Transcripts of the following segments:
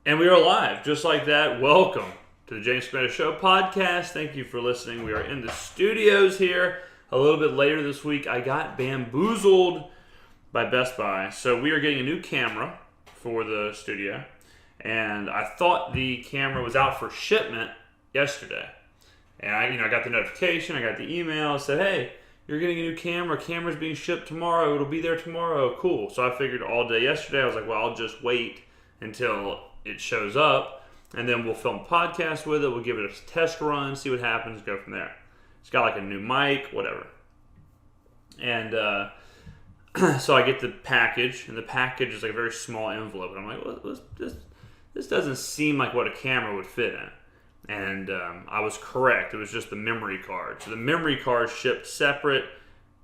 And we are live, just like that. Welcome to the James Skrmetta Show podcast. Thank you for listening. We are in the studios here. A little bit later this week, I got bamboozled by Best Buy. So we are getting a new camera for the studio. And I thought the camera was out for shipment yesterday. And I got the notification, I got the email. It said, hey, you're getting a new camera. Camera's being shipped tomorrow. It'll be there tomorrow. Cool. So I figured all day yesterday, I was like, well, I'll just wait until it shows up, and then we'll film a podcast with it. We'll give it a test run, see what happens, go from there. It's got like a new mic, whatever. And so I get the package, and the package is like a very small envelope. And I'm like, well, this doesn't seem like what a camera would fit in. And I was correct. It was just the memory card. So the memory card shipped separate.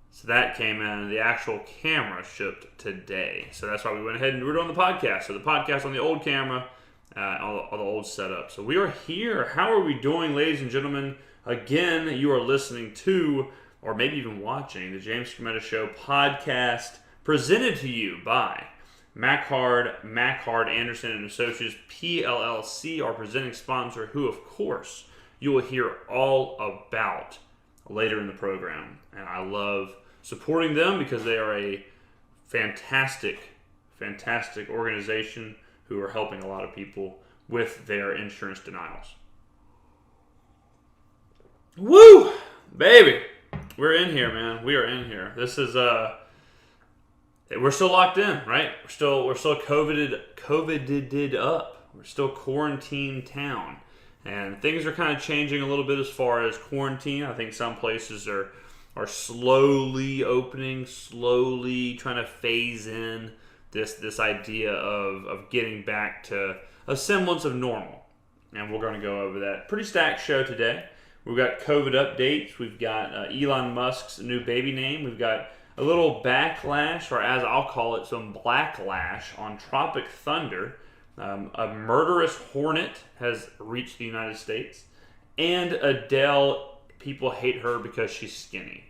So that came in, and the actual camera shipped today. So that's why we went ahead and we're doing the podcast. So the podcast on the old camera, all the old setup. So we are here. How are we doing, ladies and gentlemen? Again, you are listening to, or maybe even watching, the James Skrmetta Show podcast, presented to you by Mackhard, Anderson and Associates, PLLC, our presenting sponsor, who, of course, you will hear all about later in the program. And I love supporting them because they are a fantastic organization who are helping a lot of people with their insurance denials. Woo! Baby! We're in here, man. We are in here. This is we're still locked in, right? We're still COVIDed up. We're still quarantine town. And things are kind of changing a little bit as far as quarantine. I think some places are slowly opening, slowly trying to phase in this idea of getting back to a semblance of normal. And we're going to go over that. Pretty stacked show today. We've got COVID updates. We've got Elon Musk's new baby name. We've got a little backlash, or as I'll call it, some blacklash on Tropic Thunder. A murderous Hornet has reached the United States. And Adele, people hate her because she's skinny.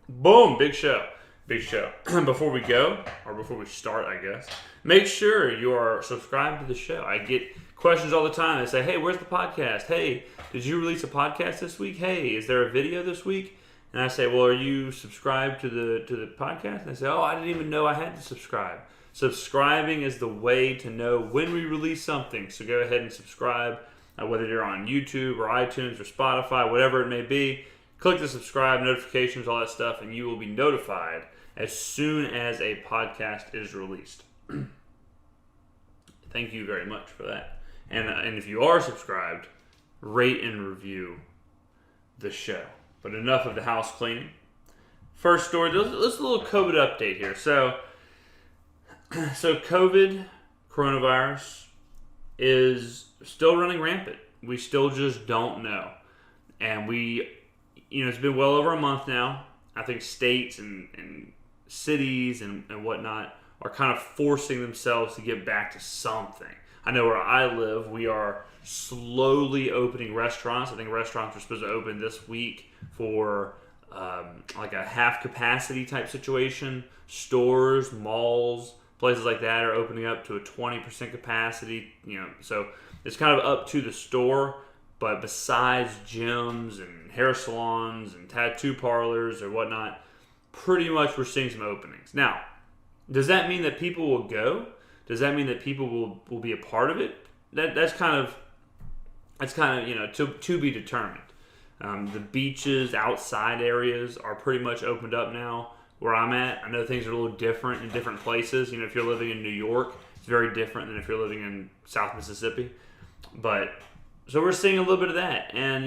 Boom, big show. Big show. Before we go, or before we start, I guess, make sure you are subscribed to the show. I get questions all the time. They say, hey, where's the podcast? Hey, did you release a podcast this week? Hey, is there a video this week? And I say, well, are you subscribed to the podcast? And they say, oh, I didn't even know I had to subscribe. Subscribing is the way to know when we release something. So go ahead and subscribe, whether you're on YouTube or iTunes or Spotify, whatever it may be. Click the subscribe, notifications, all that stuff, and you will be notified as soon as a podcast is released. Thank you very much for that. And if you are subscribed, rate and review the show. But enough of the house cleaning. First story, let's do a little COVID update here. So COVID, coronavirus, is still running rampant. We still just don't know. And it's been well over a month now. I think states and cities and whatnot are kind of forcing themselves to get back to something. I know where I live, we are slowly opening restaurants. I think restaurants are supposed to open this week for like a half capacity type situation. Stores, malls, places like that are opening up to a 20% capacity. So it's kind of up to the store. But besides gyms and hair salons and tattoo parlors or whatnot, pretty much we're seeing some openings. Now, does that mean that people will go? Does that mean that people will be a part of it? That's kind of to be determined. The beaches, outside areas are pretty much opened up now. Where I'm at, I know things are a little different in different places. If you're living in New York, it's very different than if you're living in South Mississippi. So we're seeing a little bit of that. And,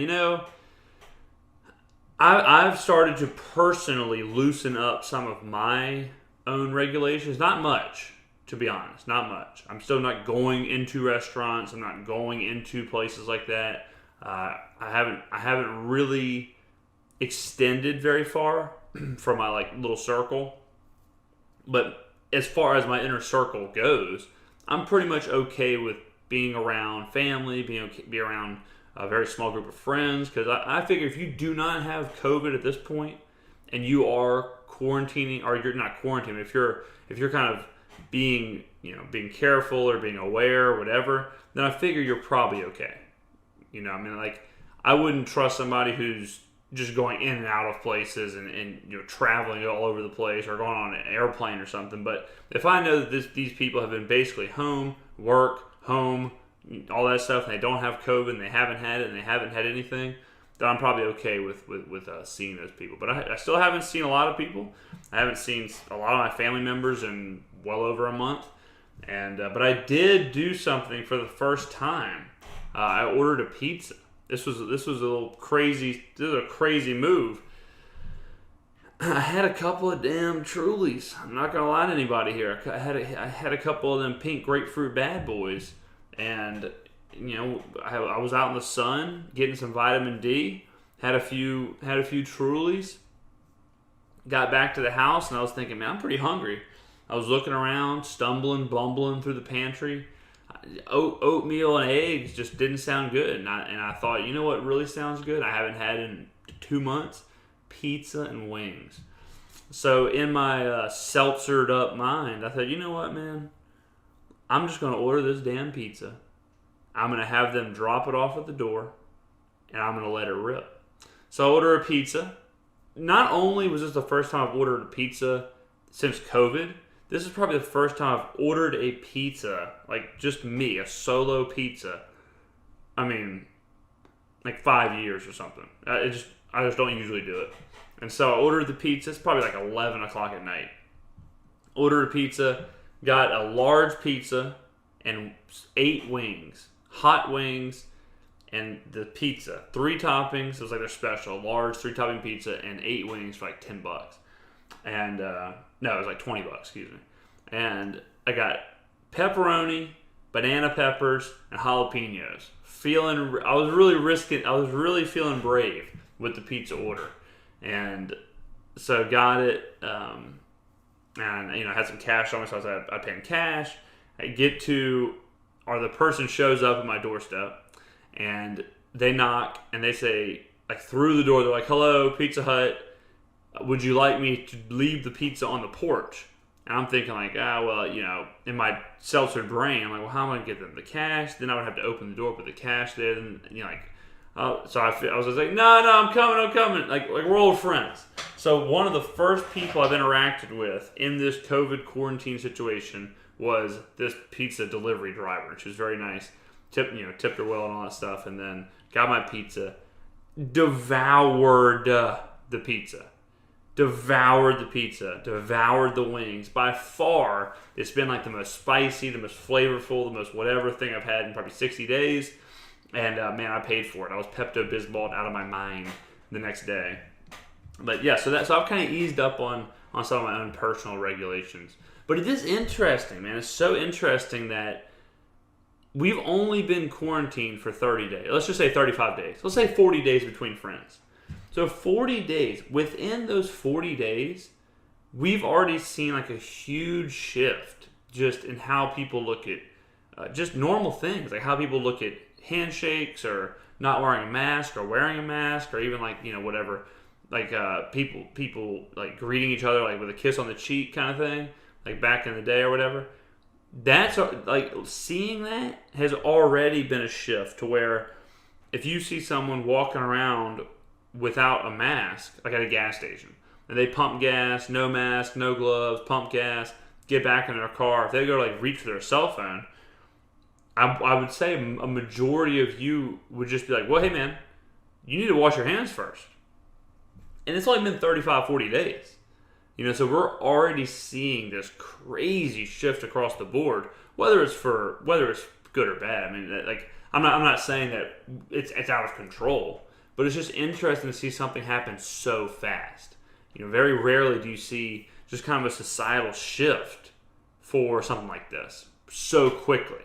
I've started to personally loosen up some of my own regulations. Not much, to be honest. Not much. I'm still not going into restaurants. I'm not going into places like that. I haven't really extended very far from my little circle. But as far as my inner circle goes, I'm pretty much okay with being around family, be around a very small group of friends, because I figure if you do not have COVID at this point and you are quarantining, or you're not quarantining, if you're kind of being careful or being aware or whatever, then I figure you're probably okay. I wouldn't trust somebody who's just going in and out of places and traveling all over the place or going on an airplane or something. But if I know that these people have been basically home, all that stuff, and they don't have COVID and they haven't had it and they haven't had anything, then I'm probably okay with seeing those people. But I still haven't seen a lot of people. I haven't seen a lot of my family members in well over a month. But I did do something for the first time. I ordered a pizza. This was a little crazy. This is a crazy move. I had a couple of damn Trulies. I'm not gonna lie to anybody here. I had a couple of them pink grapefruit bad boys, and I was out in the sun getting some vitamin D. Had a few Trulies. Got back to the house and I was thinking, man, I'm pretty hungry. I was looking around, stumbling, bumbling through the pantry. Oatmeal and eggs just didn't sound good, and I thought, you know what really sounds good? I haven't had in 2 months. Pizza and wings. So in my seltzered up mind, I thought, you know what, man? I'm just going to order this damn pizza. I'm going to have them drop it off at the door, and I'm going to let it rip. So I order a pizza. Not only was this the first time I've ordered a pizza since COVID, this is probably the first time I've ordered a pizza, like just me, a solo pizza. I mean, like 5 years or something. I just don't usually do it. And so I ordered the pizza. It's probably like 11 o'clock at night. Ordered a pizza, got a large pizza and 8 wings, hot wings, and the pizza. 3 toppings. It was like their special, large 3-topping pizza and 8 wings for like $10. And no, it was like $20, excuse me. And I got pepperoni, banana peppers, and jalapenos. I was really feeling brave with the pizza order. And so got it, and I had some cash on me, so I paid in cash. I get to, or the person shows up at my doorstep, and they knock, and they say, like through the door, they're like, "Hello, Pizza Hut. Would you like me to leave the pizza on the porch?" And I'm thinking like, in my seltzered brain, I'm like, well, how am I going to get them the cash? Then I would have to open the door, put the cash there, and so I was just like, no, I'm coming. Like we're old friends. So one of the first people I've interacted with in this COVID quarantine situation was this pizza delivery driver. She was very nice. Tipped her well and all that stuff, and then got my pizza. Devoured the pizza. Devoured the wings. By far, it's been like the most spicy, the most flavorful, the most whatever thing I've had in probably 60 days. And man, I paid for it. I was Pepto-Bismol out of my mind the next day. But yeah, so I've kind of eased up on some of my own personal regulations. But it is interesting, man. It's so interesting that we've only been quarantined for 30 days. Let's just say 35 days. Let's say 40 days between friends. So 40 days. Within those 40 days, we've already seen like a huge shift just in how people look at just normal things. Like how people look at handshakes or not wearing a mask or wearing a mask or even like, whatever. Like people like greeting each other like with a kiss on the cheek kind of thing. Like back in the day or whatever. That's like seeing that has already been a shift to where if you see someone walking around without a mask, like at a gas station, and they pump gas, no mask, no gloves, pump gas, get back in their car, if they go to like reach for their cell phone, I would say a majority of you would just be like, well, hey man, you need to wash your hands first. And it's only been 35, 40 days. So we're already seeing this crazy shift across the board, whether it's good or bad. I mean, like I'm not saying that it's out of control, but it's just interesting to see something happen so fast. Very rarely do you see just kind of a societal shift for something like this so quickly.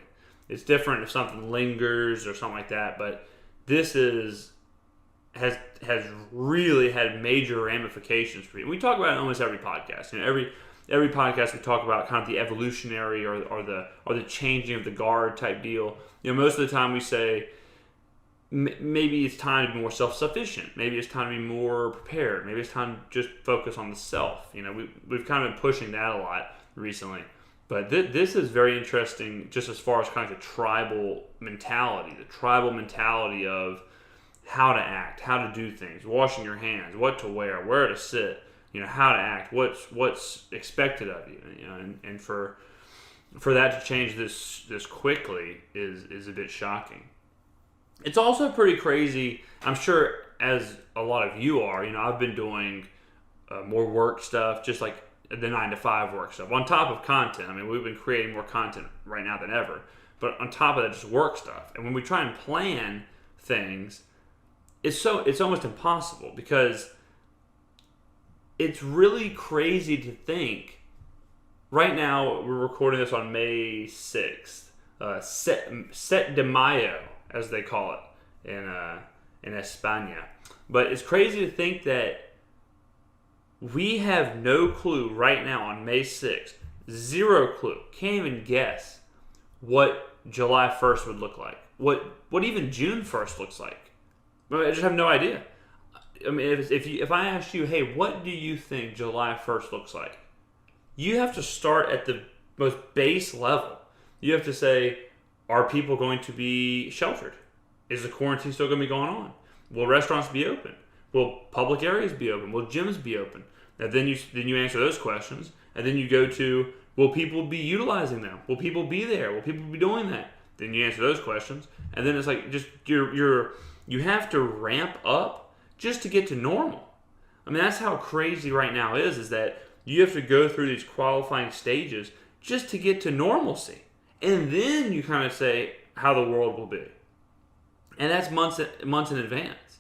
It's different if something lingers or something like that, but this has really had major ramifications for you. We talk about it in almost every podcast. Every podcast we talk about kind of the evolutionary or the changing of the guard type deal. Most of the time we say maybe it's time to be more self-sufficient. Maybe it's time to be more prepared. Maybe it's time to just focus on the self. We've kind of been pushing that a lot recently. But this is very interesting, just as far as kind of the tribal mentality of how to act, how to do things, washing your hands, what to wear, where to sit, how to act, what's expected of you, and for that to change this quickly is a bit shocking. It's also pretty crazy. I'm sure, as a lot of you are, I've been doing more work stuff, just like the 9-to-5 work stuff, on top of content. I mean, we've been creating more content right now than ever, but on top of that, just work stuff. And when we try and plan things, it's almost impossible, because it's really crazy to think. Right now, we're recording this on May 6th, Set de Mayo, as they call it in España. But it's crazy to think that we have no clue right now on May 6th, zero clue, can't even guess what July 1st would look like, what even June 1st looks like. I just have no idea. I mean, if I asked you, hey, what do you think July 1st looks like? You have to start at the most base level. You have to say, are people going to be sheltered? Is the quarantine still going to be going on? Will restaurants be open? Will public areas be open? Will gyms be open? And then you answer those questions, and then you go to, will people be utilizing them? Will people be there? Will people be doing that? Then you answer those questions, and then it's like just you have to ramp up just to get to normal. I mean, that's how crazy right now is that you have to go through these qualifying stages just to get to normalcy, and then you kind of say how the world will be, and that's months in advance.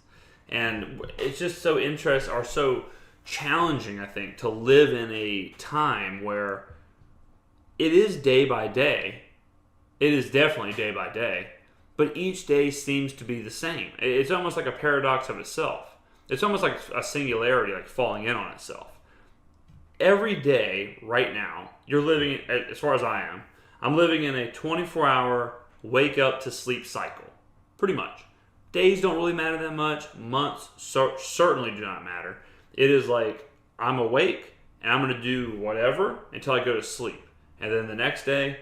And it's just so interesting, or so challenging, I think, to live in a time where it is day by day. It is definitely day by day, but each day seems to be the same. It's almost like a paradox of itself. It's almost like a singularity, like falling in on itself. Every day, right now, you're living, as far as I'm living in a 24-hour wake up to sleep cycle, pretty much. Days don't really matter that much. Months certainly do not matter. It is like, I'm awake, and I'm going to do whatever until I go to sleep. And then the next day,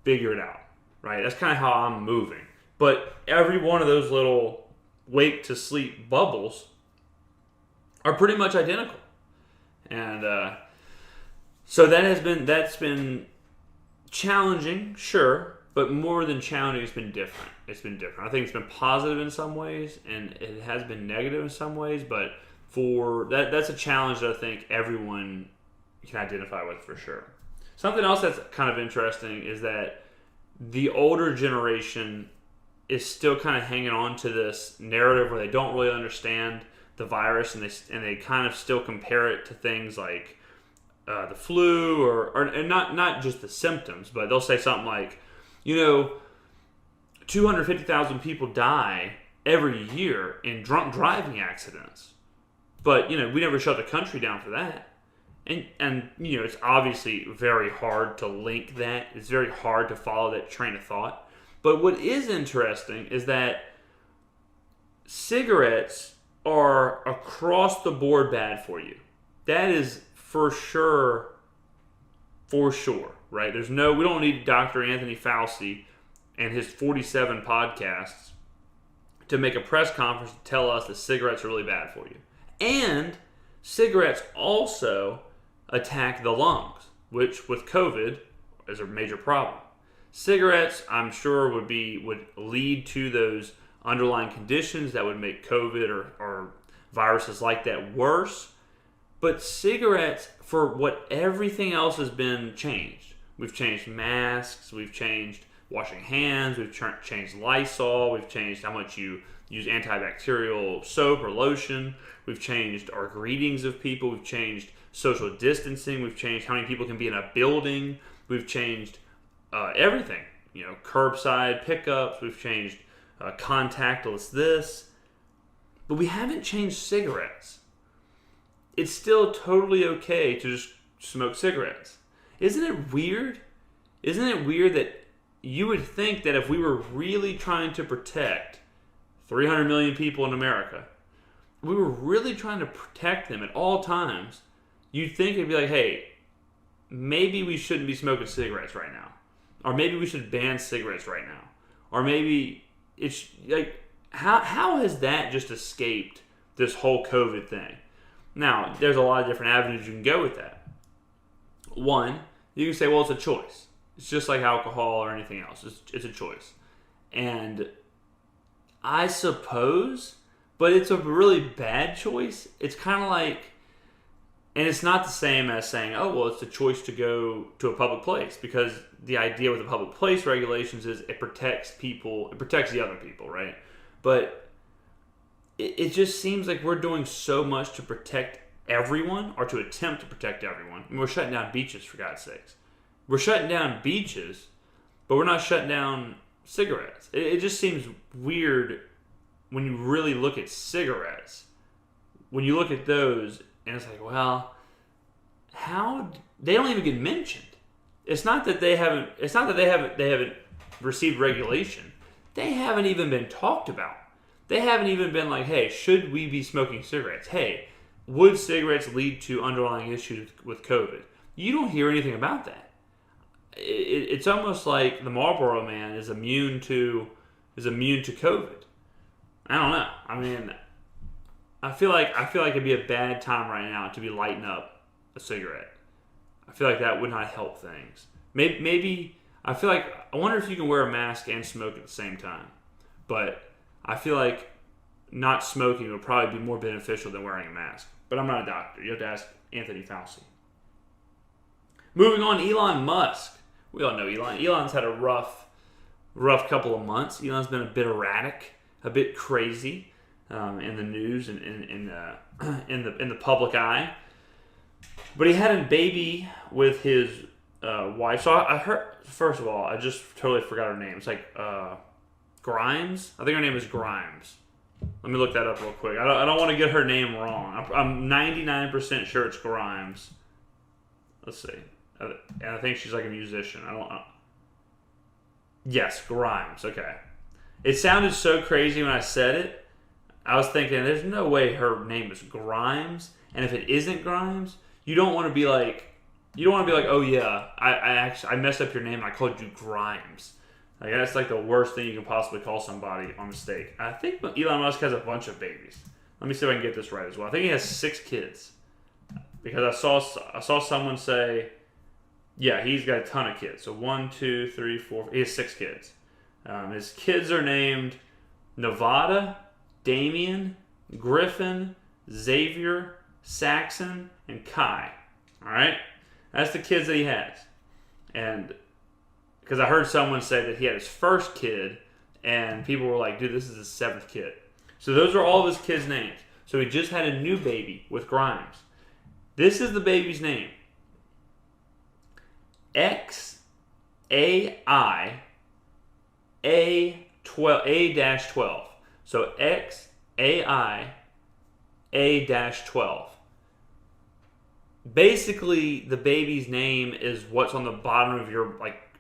figure it out, right? That's kind of how I'm moving. But every one of those little wake to sleep bubbles are pretty much identical. And so that's been challenging, sure, but more than challenging, it's been different. I think it's been positive in some ways, and it has been negative in some ways, but for that's a challenge that I think everyone can identify with for sure. Something else that's kind of interesting is that the older generation is still kind of hanging on to this narrative where they don't really understand the virus, and they kind of still compare it to things like the flu, or not just the symptoms, but they'll say something like, 250,000 people die every year in drunk driving accidents. But, we never shut the country down for that. And it's obviously very hard to link that. It's very hard to follow that train of thought. But what is interesting is that cigarettes are across the board bad for you. That is for sure, right? We don't need Dr. Anthony Fauci and his 47 podcasts to make a press conference to tell us that cigarettes are really bad for you. And cigarettes also attack the lungs, which with COVID is a major problem. Cigarettes, I'm sure, would lead to those underlying conditions that would make COVID or viruses like that worse. But cigarettes, for what everything else has been changed. We've changed masks, we've changed washing hands, we've changed Lysol, we've changed how much you use antibacterial soap or lotion, we've changed our greetings of people, we've changed social distancing, we've changed how many people can be in a building, we've changed everything. Curbside pickups, we've changed contactless this, but we haven't changed cigarettes. It's still totally okay to just smoke cigarettes. Isn't it weird? Isn't it weird that you would think that if we were really trying to protect 300 million people in America, we were really trying to protect them at all times, you'd think it'd be like, hey, maybe we shouldn't be smoking cigarettes right now. Or maybe we should ban cigarettes right now. Or maybe it's like, how has that just escaped this whole COVID thing? Now, there's a lot of different avenues you can go with that. One, you can say, well, it's a choice. It's just like alcohol or anything else. It's a choice. And I suppose, but it's a really bad choice. It's kind of like, and it's not the same as saying, oh, well, it's a choice to go to a public place, because the idea with the public place regulations is it protects people, it protects the other people, right? But it just seems like we're doing so much to protect everyone, or to attempt to protect everyone. I mean, we're shutting down beaches, for God's sakes. We're shutting down beaches, but we're not shutting down cigarettes. It just seems weird when you really look at cigarettes. When you look at those, and it's like, well, how they don't even get mentioned. It's not that they haven't. It's not that they haven't received regulation. They haven't even been talked about. They haven't even been like, hey, should we be smoking cigarettes? Hey, would cigarettes lead to underlying issues with COVID? You don't hear anything about that. It's almost like the Marlboro Man is immune to COVID. I don't know. I mean, I feel like it'd be a bad time right now to be lighting up a cigarette. I feel like that would not help things. Maybe I wonder if you can wear a mask and smoke at the same time. But I feel like not smoking would probably be more beneficial than wearing a mask. But I'm not a doctor. You have to ask Anthony Fauci. Moving on, Elon Musk. We all know Elon. Elon's had a rough couple of months. Elon's been a bit erratic, a bit crazy in the news and in the public eye. But he had a baby with his wife. So I heard. First of all, I just totally forgot her name. It's like Grimes. I think her name is Grimes. Let me look that up real quick. I don't want to get her name wrong. I'm 99% sure it's Grimes. Let's see. And I think she's like a musician. I don't know. Yes, Grimes. Okay. It sounded so crazy when I said it. I was thinking, there's no way her name is Grimes. And if it isn't Grimes, you don't want to be like, oh yeah, I messed up your name and I called you Grimes. Like, that's like the worst thing you can possibly call somebody on mistake. I think Elon Musk has a bunch of babies. Let me see if I can get this right as well. I think he has 6 kids. Because I saw someone say, yeah, he's got a ton of kids. So 1, 2, 3, 4. He has 6 kids. His kids are named Nevada, Damien, Griffin, Xavier, Saxon, and Kai. All right, that's the kids that he has. And because I heard someone say that he had his first kid, and people were like, "Dude, this is his 7th kid." So those are all of his kids' names. So he just had a new baby with Grimes. This is the baby's name. XAI A-12. So XAI A-12. Basically, the baby's name is what's on the bottom of your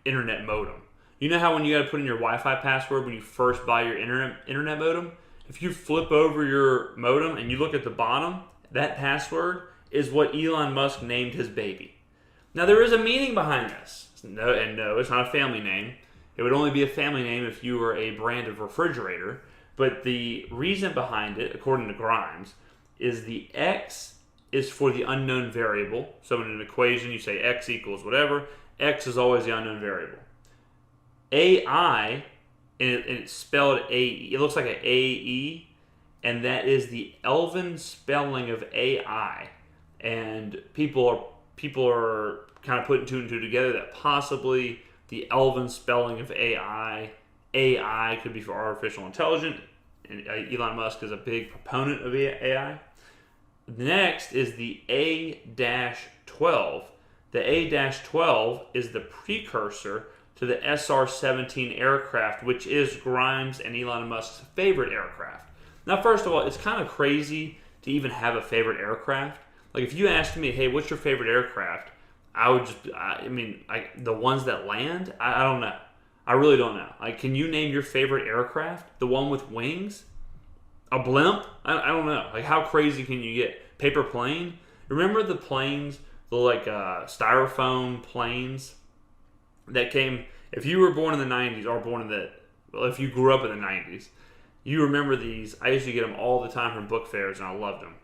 internet modem. You know how when you got to put in your Wi-Fi password when you first buy your internet modem? If you flip over your modem and you look at the bottom, that password is what Elon Musk named his baby. Now, there is a meaning behind this. No, it's not a family name. It would only be a family name if you were a brand of refrigerator. But the reason behind it, according to Grimes, is the X is for the unknown variable. So in an equation, you say X equals whatever. X is always the unknown variable. AI, and it's spelled A-E. It looks like an A-E, and that is the Elven spelling of AI. And people are kind of putting 2 and 2 together that possibly the Elven spelling of AI could be for artificial intelligence, and Elon Musk is a big proponent of AI. Next is the A-12. The A-12 is the precursor to the SR-17 aircraft, which is Grimes and Elon Musk's favorite aircraft. Now, first of all, it's kind of crazy to even have a favorite aircraft. Like, if you asked me, hey, what's your favorite aircraft? I would just, the ones that land? I don't know. I really don't know. Like, can you name your favorite aircraft? The one with wings? A blimp? I don't know. Like, how crazy can you get? Paper plane? Remember the planes little like styrofoam planes that came. If you were born in the 90s or if you grew up in the 90s, you remember these. I used to get them all the time from book fairs, and I loved them.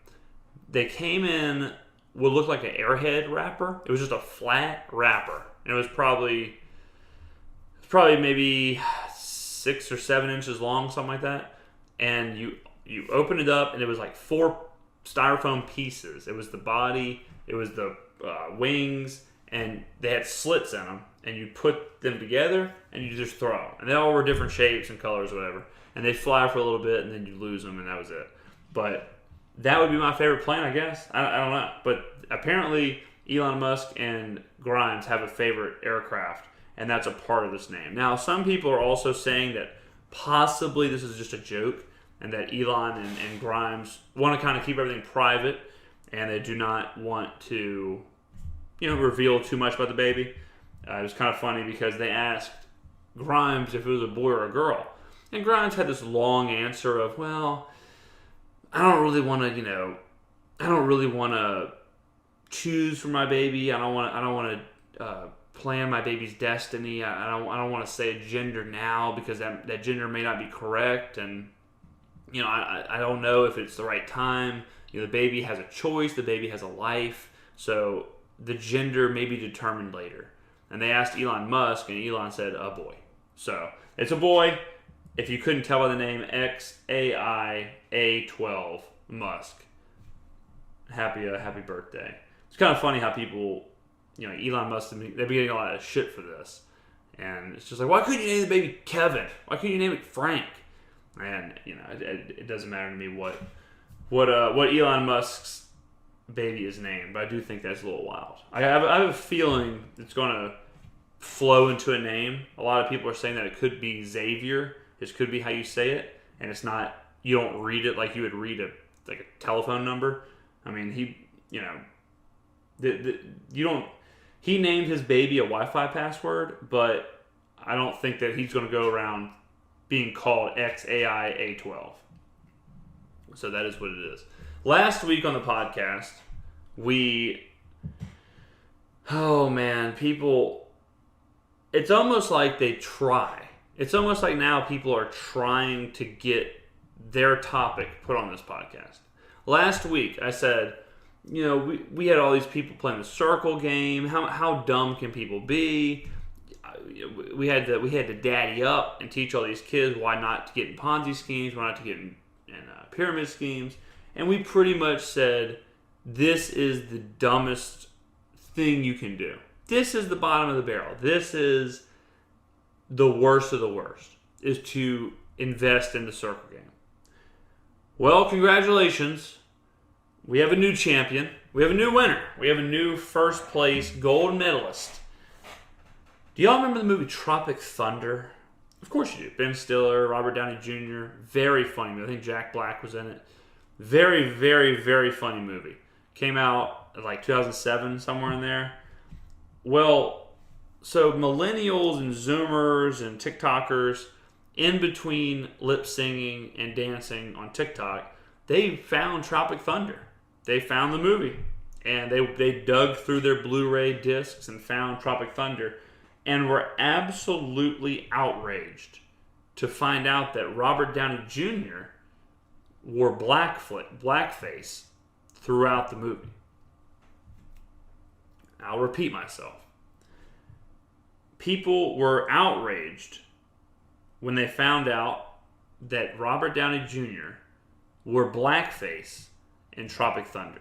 They came in what looked like an Airhead wrapper. It was just a flat wrapper, and it was probably maybe 6 or 7 inches long, something like that. And you open it up, and it was like 4 styrofoam pieces. It was the body, it was the wings, and they had slits in them. And you put them together, and you just throw them. And they all were different shapes and colors, whatever. And they fly for a little bit, and then you lose them, and that was it. But that would be my favorite plane, I guess. I don't know. But apparently, Elon Musk and Grimes have a favorite aircraft, and that's a part of this name. Now, some people are also saying that possibly this is just a joke, and that Elon and Grimes want to kind of keep everything private, and they do not want to, reveal too much about the baby. It was kind of funny because they asked Grimes if it was a boy or a girl. And Grimes had this long answer of, well, I don't really want to choose for my baby. I don't want to plan my baby's destiny. I don't want to say a gender now because that gender may not be correct. And, I don't know if it's the right time. The baby has a choice. The baby has a life. So the gender may be determined later. And they asked Elon Musk, and Elon said, a boy. So it's a boy. If you couldn't tell by the name, XAIA12 Musk. Happy birthday. It's kind of funny how people, Elon Musk, they've been getting a lot of shit for this. And it's just like, why couldn't you name the baby Kevin? Why couldn't you name it Frank? And, it doesn't matter to me what Elon Musk's baby is named, but I do think that's a little wild. I have a feeling it's going to flow into a name. A lot of people are saying that it could be Xavier. This could be how you say it, and it's not. You don't read it like you would read a telephone number. I mean, He named his baby a Wi-Fi password, but I don't think that he's going to go around being called XAIA12. So that is what it is. Last week on the podcast, people, it's almost like they try. It's almost like now people are trying to get their topic put on this podcast. Last week, I said, we had all these people playing the circle game. How dumb can people be? We had to daddy up and teach all these kids why not to get in Ponzi schemes, why not to get in pyramid schemes. And we pretty much said, this is the dumbest thing you can do. This is the bottom of the barrel. This is the worst of the worst, is to invest in the circle game. Well, congratulations. We have a new champion. We have a new winner. We have a new first place gold medalist. Do y'all remember the movie Tropic Thunder? Of course you do. Ben Stiller, Robert Downey Jr. Very funny movie. I think Jack Black was in it. Very, very, very funny movie. Came out like 2007, somewhere in there. Well, so millennials and Zoomers and TikTokers, in between lip singing and dancing on TikTok, they found Tropic Thunder. They found the movie. And they dug through their Blu-ray discs and found Tropic Thunder and were absolutely outraged to find out that Robert Downey Jr. wore blackface throughout the movie. I'll repeat myself. People were outraged when they found out that Robert Downey Jr. wore blackface in Tropic Thunder.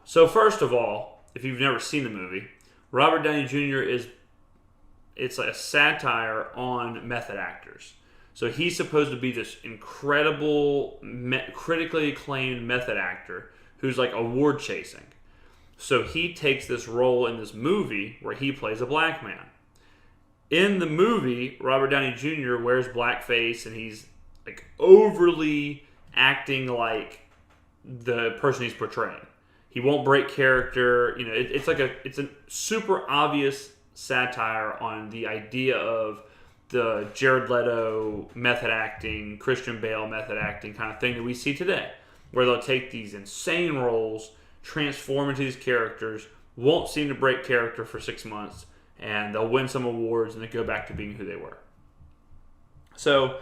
So first of all, if you've never seen the movie, Robert Downey Jr. it's like a satire on method actors. So he's supposed to be this incredible, critically acclaimed method actor who's like award chasing. So he takes this role in this movie where he plays a black man. In the movie, Robert Downey Jr. wears blackface and he's like overly acting like the person he's portraying. He won't break character. It's a super obvious satire on the idea of the Jared Leto method acting, Christian Bale method acting kind of thing that we see today. where they'll take these insane roles, transform into these characters, won't seem to break character for 6 months, and they'll win some awards and then go back to being who they were. So,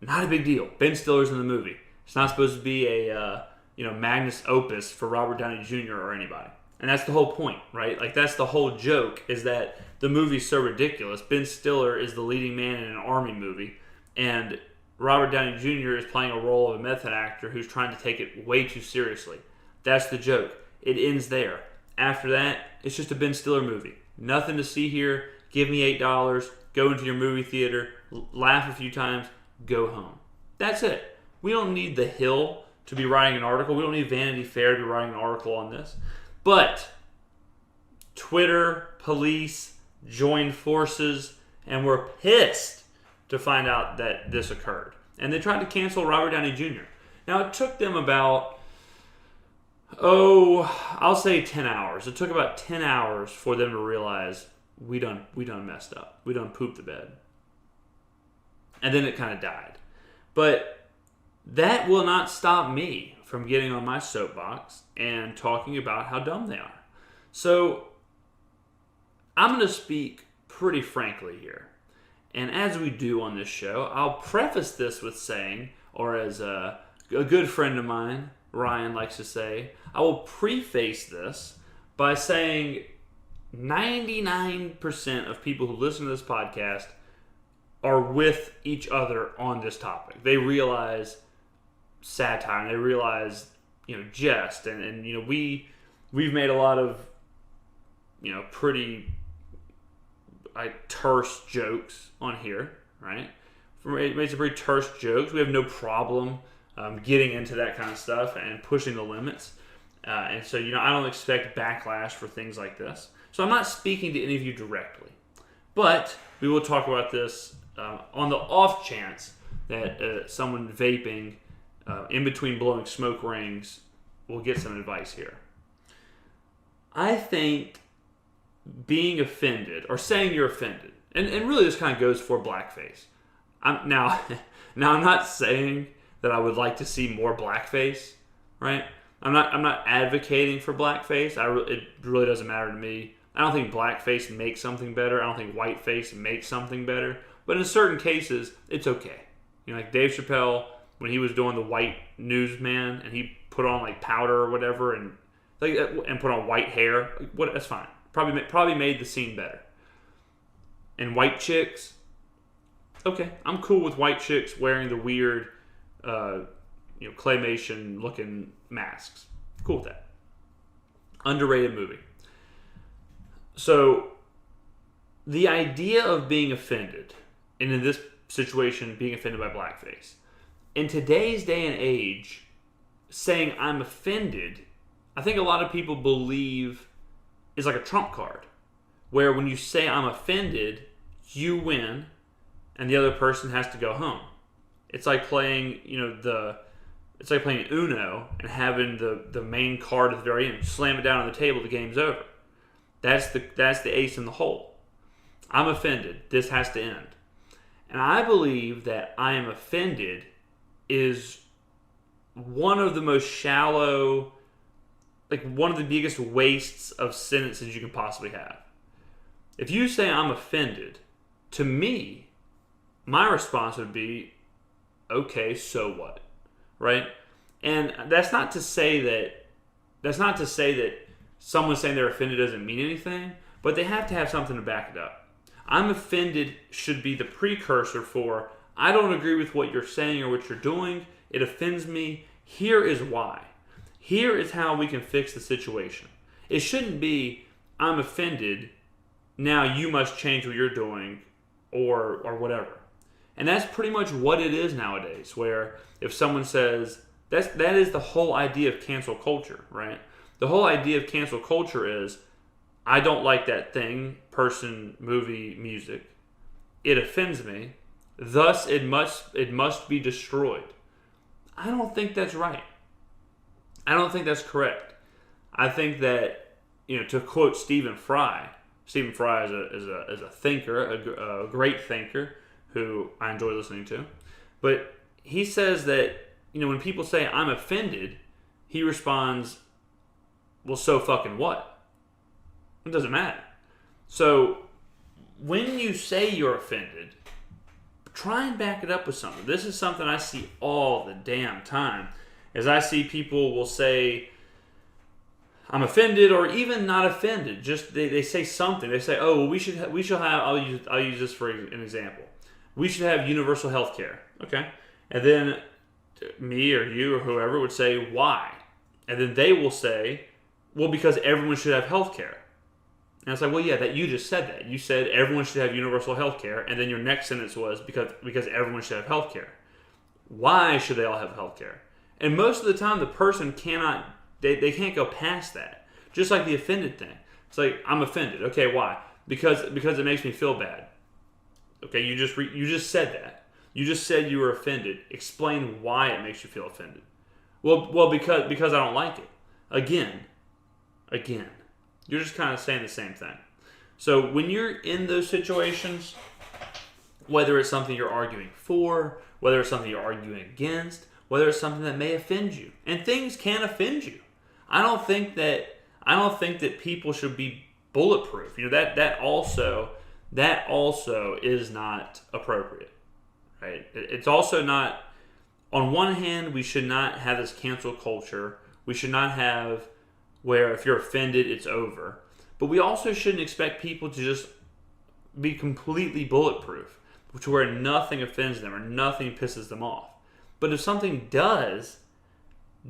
not a big deal. Ben Stiller's in the movie. It's not supposed to be a magnus opus for Robert Downey Jr. or anybody. And that's the whole point, right? Like, that's the whole joke, is that the movie's so ridiculous. Ben Stiller is the leading man in an army movie, and Robert Downey Jr. is playing a role of a method actor who's trying to take it way too seriously. That's the joke. It ends there. After that, it's just a Ben Stiller movie. Nothing to see here. Give me $8. Go into your movie theater. Laugh a few times. Go home. That's it. We don't need The Hill to be writing an article. We don't need Vanity Fair to be writing an article on this. But Twitter, police joined forces and were pissed to find out that this occurred. And they tried to cancel Robert Downey Jr. Now, it took them about, I'll say 10 hours. It took about 10 hours for them to realize we done messed up. We done pooped the bed. And then it kind of died. But that will not stop me from getting on my soapbox and talking about how dumb they are. So, I'm going to speak pretty frankly here. And as we do on this show, I'll preface this with saying, or as a good friend of mine, Ryan, likes to say, I will preface this by saying 99% of people who listen to this podcast are with each other on this topic. They realize satire, and they realize, jest, and we've made a lot of, pretty terse jokes on here, right? We made some pretty terse jokes. We have no problem getting into that kind of stuff and pushing the limits. And so, I don't expect backlash for things like this. So I'm not speaking to any of you directly. But we will talk about this on the off chance that someone vaping in between blowing smoke rings will get some advice here. I think being offended, or saying you're offended, and really this kind of goes for blackface. Now I'm not saying that I would like to see more blackface, right? I'm not advocating for blackface. It really doesn't matter to me. I don't think blackface makes something better. I don't think whiteface makes something better. But in certain cases, it's okay. Like Dave Chappelle, when he was doing the white newsman and he put on like powder or whatever and put on white hair, that's fine. Probably made the scene better. And white chicks, okay, I'm cool with white chicks wearing the weird, claymation looking masks. Cool with that. Underrated movie. So, the idea of being offended, and in this situation, being offended by blackface, in today's day and age, saying I'm offended, I think a lot of people believe is like a trump card, where when you say I'm offended, you win, and the other person has to go home. It's like playing, it's like playing Uno and having the main card at the very end. Slam it down on the table, the game's over. That's the ace in the hole. I'm offended. This has to end. And I believe that I am offended is one of the most shallow, one of the biggest wastes of sentences you can possibly have. If you say I'm offended, to me, my response would be, okay, so what? Right? And that's not to say that someone saying they're offended doesn't mean anything, but they have to have something to back it up. I'm offended should be the precursor for, I don't agree with what you're saying or what you're doing. It offends me. Here is why. Here is how we can fix the situation. It shouldn't be, I'm offended, now you must change what you're doing or whatever. And that's pretty much what it is nowadays, where if someone says, that is the whole idea of cancel culture, right? The whole idea of cancel culture is, I don't like that thing, person, movie, music. It offends me. Thus, it must be destroyed. I don't think that's right. I don't think that's correct. I think that, to quote Stephen Fry is a thinker, a great thinker who I enjoy listening to. But he says that when people say, I'm offended, he responds, well, so fucking what? It doesn't matter. So when you say you're offended, try and back it up with something. This is something I see all the damn time. As I see people will say, I'm offended, or even not offended. Just they say something. They say, oh, well, we should have. I'll use this for an example. We should have universal health care. Okay, and then me or you or whoever would say, why? And then they will say, well, because everyone should have health care. And it's like, well, yeah, that you just said that. You said everyone should have universal health care, and then your next sentence was because everyone should have health care. Why should they all have health care? And most of the time, the person cannot, they can't go past that. Just like the offended thing. It's like, I'm offended. Okay, why? Because it makes me feel bad. Okay, you just said that. You just said you were offended. Explain why it makes you feel offended. Well, because I don't like it. Again. You're just kind of saying the same thing. So when you're in those situations, whether it's something you're arguing for, whether it's something you're arguing against, whether it's something that may offend you, and things can offend you. I don't think that people should be bulletproof. That also is not appropriate, right? It's also not. On one hand, we should not have this cancel culture. We should not have where if you're offended, it's over. But we also shouldn't expect people to just be completely bulletproof, to where nothing offends them or nothing pisses them off. But if something does,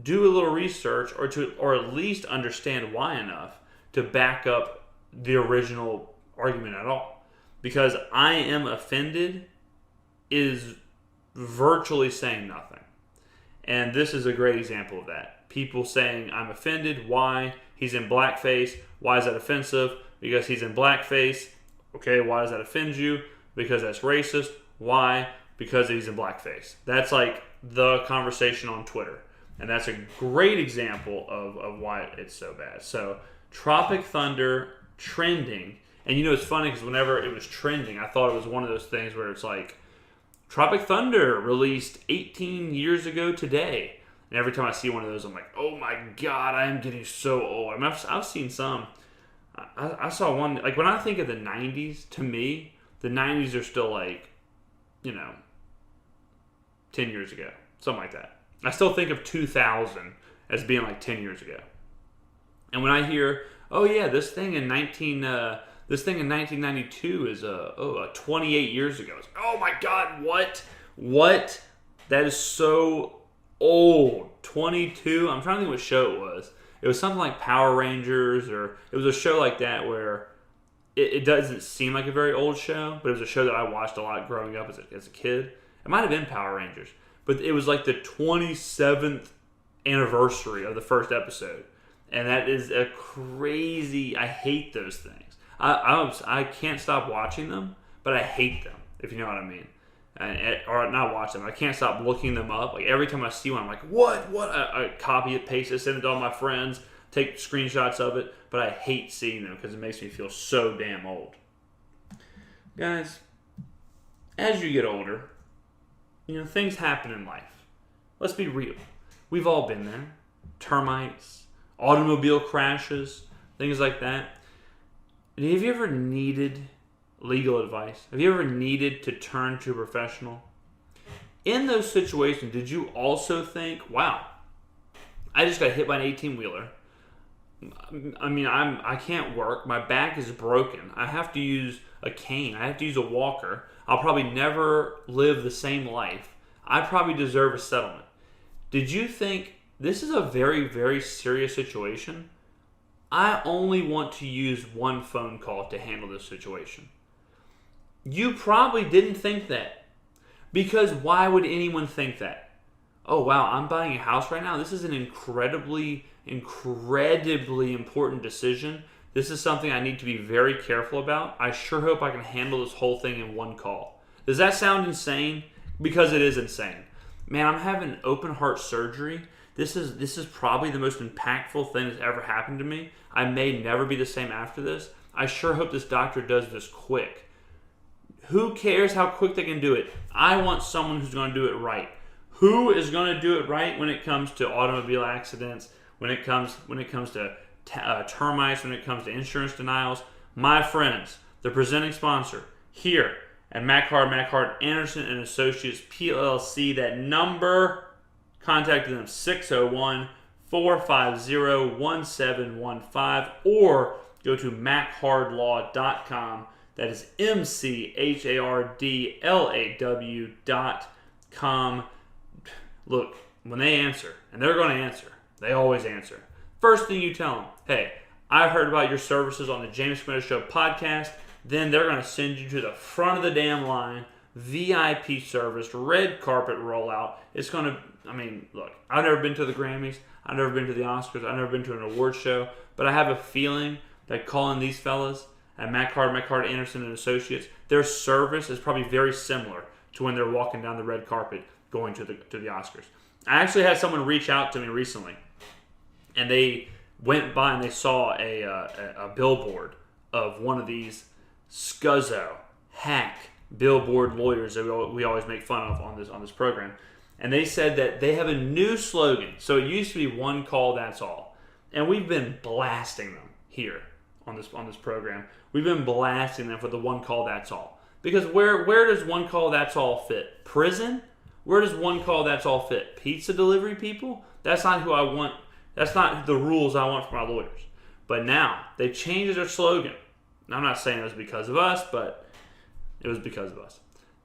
do a little research or at least understand why enough to back up the original argument at all. Because I am offended is virtually saying nothing. And this is a great example of that. People saying, I'm offended. Why? He's in blackface. Why is that offensive? Because he's in blackface. Okay, why does that offend you? Because that's racist. Why? Because he's in blackface. That's like the conversation on Twitter. And that's a great example of why it's so bad. So, Tropic Thunder trending. And it's funny because whenever it was trending, I thought it was one of those things where it's like, Tropic Thunder released 18 years ago today. And every time I see one of those, I'm like, oh my God, I am getting so old. I mean, I've seen some. I saw one, like when I think of the 90s, to me, the 90s are still like, 10 years ago. Something like that. I still think of 2000 as being like 10 years ago. And when I hear, oh yeah, this thing in 1992 is 28 years ago. It's, oh my God, what? That is so old. 22. I'm trying to think what show it was. It was something like Power Rangers, or it was a show like that where it doesn't seem like a very old show, but it was a show that I watched a lot growing up as a kid. It might have been Power Rangers, but it was like the 27th anniversary of the first episode. And that is a crazy. I hate those things. I can't stop watching them, but I hate them, if you know what I mean. Or not watch them. I can't stop looking them up. Like every time I see one, I'm like, what? I copy it, paste it, send it to all my friends, take screenshots of it. But I hate seeing them because it makes me feel so damn old. Guys, as you get older, things happen in life. Let's be real. We've all been there. Termites, automobile crashes, things like that. And have you ever needed legal advice? Have you ever needed to turn to a professional? In those situations, did you also think, wow, I just got hit by an 18-wheeler. I mean, I can't work. My back is broken. I have to use a cane. I have to use a walker. I'll probably never live the same life. I probably deserve a settlement. Did you think this is a very, very serious situation? I only want to use one phone call to handle this situation. You probably didn't think that. Because why would anyone think that? Oh, wow, I'm buying a house right now. This is an incredibly important decision. This is something I need to be very careful about. I sure hope I can handle this whole thing in one call. Does that sound insane? Because it is insane. Man, I'm having open heart surgery. This is probably the most impactful thing that's ever happened to me. I may never be the same after this. I sure hope this doctor does this quick. Who cares how quick they can do it? I want someone who's going to do it right. Who is going to do it right when it comes to automobile accidents, when it comes to termites, when it comes to insurance denials? My friends, the presenting sponsor here at Mackhard, Anderson and Associates PLLC. That number, contact them 601-450-1715 or go to mackhardlaw.com. That is MCHARDLAW.com. Look, when they answer, and they're going to answer, they always answer. First thing you tell them, hey, I heard about your services on the James Skrmetta Show podcast. Then they're going to send you to the front of the damn line, VIP service, red carpet rollout. It's going to, look, I've never been to the Grammys. I've never been to the Oscars. I've never been to an award show. But I have a feeling that calling these fellas at Mackhard, Anderson and Associates, their service is probably very similar to when they're walking down the red carpet going to the Oscars. I actually had someone reach out to me recently, and they went by and they saw a billboard of one of these scuzzo, hack billboard lawyers that we always make fun of on this program. And they said that they have a new slogan. So it used to be one call, that's all. And we've been blasting them here on this program. We've been blasting them for the one call, that's all. Because where does one call, that's all fit? Prison? Where does one call, that's all fit? Pizza delivery people? That's not who I want. That's not the rules I want for my lawyers. But now, they changed their slogan. Now, I'm not saying it was because of us, but it was because of us.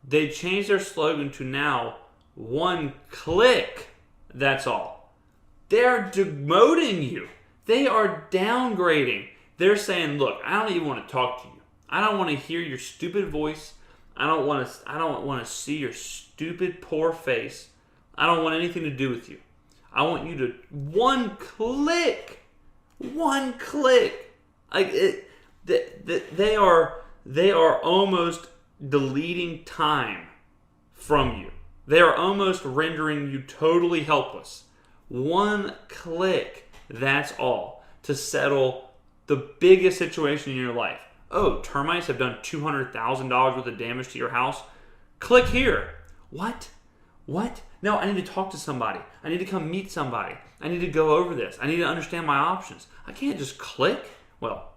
They changed their slogan to now, one click, that's all. They're demoting you. They are downgrading. They're saying, look, I don't even want to talk to you. I don't want to hear your stupid voice. I don't want to see your stupid poor face. I don't want anything to do with you. I want you to one click. Like it. They are almost deleting time from you. They are almost rendering you totally helpless. One click, that's all, to settle the biggest situation in your life. Oh, termites have done $200,000 worth of damage to your house? Click here. What? No, I need to talk to somebody. I need to come meet somebody. I need to go over this. I need to understand my options. I can't just click. Well,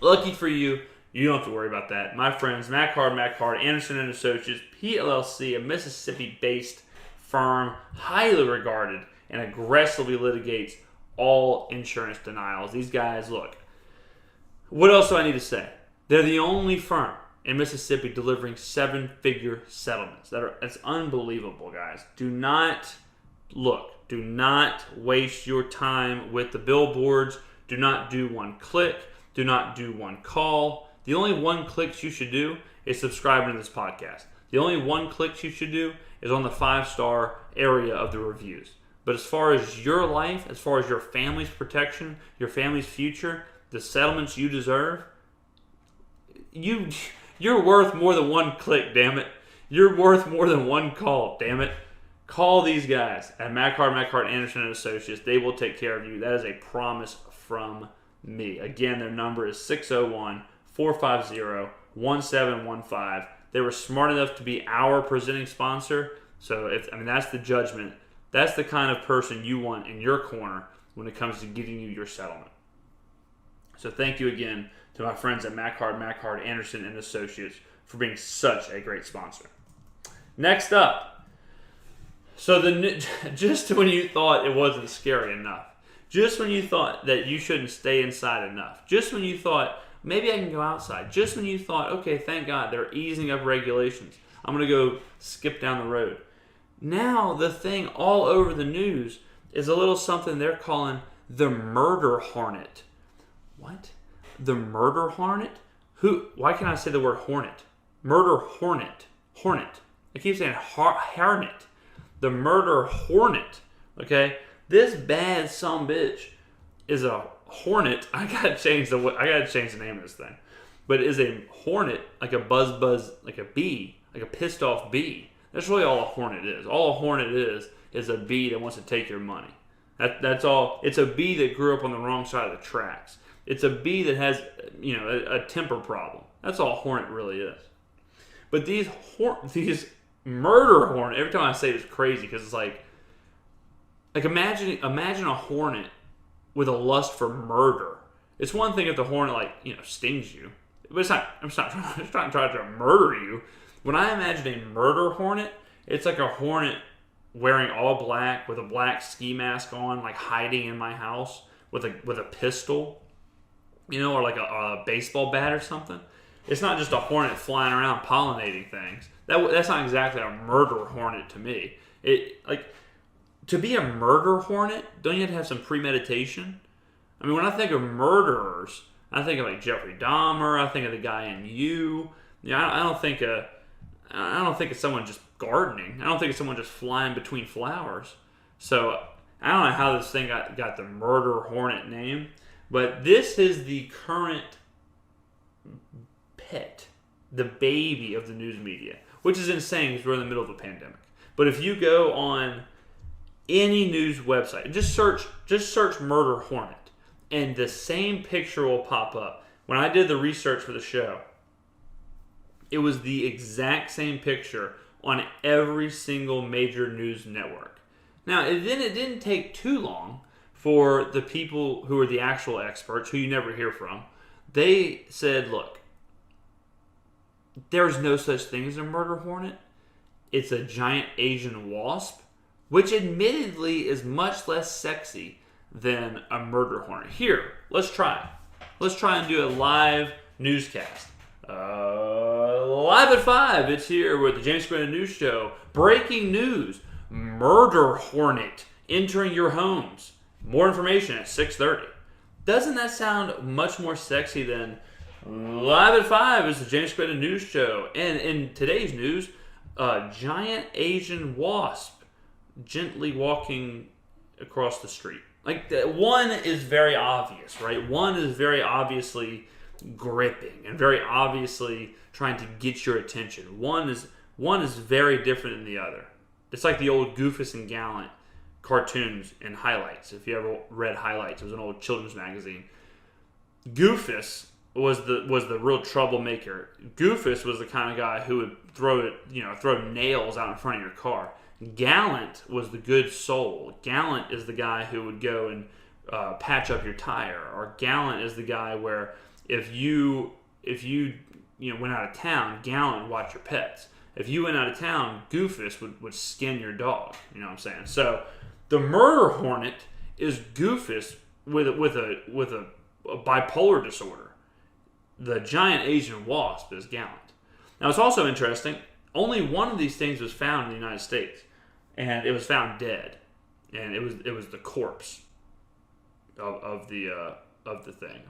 lucky for you, you don't have to worry about that. My friends, Mackhard, Anderson and Associates, PLLC, a Mississippi-based firm, highly regarded, and aggressively litigates all insurance denials. These guys, look, what else do I need to say? They're the only firm in Mississippi delivering seven-figure settlements. It's unbelievable, guys. Do not waste your time with the billboards. Do not do one click. Do not do one call. The only one click you should do is subscribing to this podcast. The only one click you should do is on the 5-star area of the reviews. But as far as your life, as far as your family's protection, your family's future, the settlements you deserve, you're worth more than one click, damn it. You're worth more than one call, damn it. Call these guys at Mackhard, Anderson and Associates. They will take care of you. That is a promise from me. Again, their number is 601-450-1715. They were smart enough to be our presenting sponsor. So that's the judgment. That's the kind of person you want in your corner when it comes to getting you your settlement. So thank you again to my friends at Mackhard, Anderson and Associates for being such a great sponsor. Next up, just when you thought it wasn't scary enough, just when you thought that you shouldn't stay inside enough, just when you thought maybe I can go outside, just when you thought, okay, thank God they're easing up regulations, I'm going to go skip down the road. Now the thing all over the news is a little something they're calling the murder hornet. What? The murder hornet? Why can't I say the word hornet? Murder hornet. Hornet. I keep saying hornet. The murder hornet. Okay? This bad sumbitch is a hornet. I gotta change the name of this thing. But it is a hornet, like a buzz, like a bee, like a pissed off bee. That's really all a hornet is. All a hornet is a bee that wants to take your money. That's all. It's a bee that grew up on the wrong side of the tracks. It's a bee that has, a temper problem. That's all a hornet really is. But these murder hornet. Every time I say it, it's crazy because it's like imagine a hornet with a lust for murder. It's one thing if the hornet stings you, but it's not. It's not trying to murder you. When I imagine a murder hornet, it's like a hornet wearing all black with a black ski mask on, like hiding in my house with a pistol, or like a baseball bat or something. It's not just a hornet flying around pollinating things. That's not exactly a murder hornet to me. To be a murder hornet, don't you have to have some premeditation? I mean, when I think of murderers, I think of like Jeffrey Dahmer. I think of the guy in You. I don't think of someone just gardening. I don't think of someone just flying between flowers. So I don't know how this thing got the murder hornet name, but this is the current pet, the baby of the news media, which is insane because we're in the middle of a pandemic. But if you go on any news website, just search murder hornet, and the same picture will pop up. When I did the research for the show, it was the exact same picture on every single major news network. Now, it didn't take too long for the people who are the actual experts, who you never hear from. They said, look, there's no such thing as a murder hornet. It's a giant Asian wasp, which admittedly is much less sexy than a murder hornet. Here, let's try. Let's try and do a live newscast. Live at 5, it's here with the James Skrmetta News Show. Breaking news, murder hornet entering your homes. More information at 6:30. Doesn't that sound much more sexy than Live at 5 is the James Skrmetta News Show? And in today's news, a giant Asian wasp gently walking across the street. Like, one is very obvious, right? One is very obviously gripping and very obviously trying to get your attention. One is very different than the other. It's like the old Goofus and Gallant cartoons and Highlights. If you ever read Highlights, it was an old children's magazine. Goofus was the real troublemaker. Goofus was the kind of guy who would throw nails out in front of your car. Gallant was the good soul. Gallant is the guy who would go and patch up your tire. Or Gallant is the guy where if you went out of town, Gallant would watch your pets. If you went out of town, Goofus would skin your dog. You know what I'm saying? So the murder hornet is Goofus with a bipolar disorder. The giant Asian wasp is Gallant. Now, it's also interesting, only one of these things was found in the United States, and it was found dead, and it was the corpse of the thing.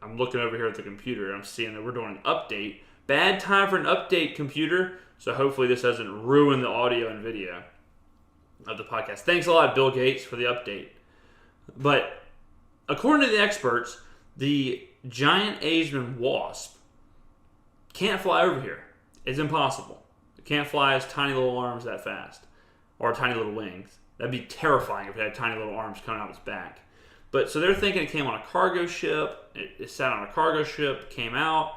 I'm looking over here at the computer, and I'm seeing that we're doing an update. Bad time for an update, computer. So hopefully this doesn't ruin the audio and video of the podcast. Thanks a lot, Bill Gates, for the update. But according to the experts, the giant Asian wasp can't fly over here. It's impossible. It can't fly its tiny little arms that fast, or tiny little wings. That'd be terrifying if it had tiny little arms coming out of its back. But so they're thinking it came on a cargo ship. It sat on a cargo ship, came out,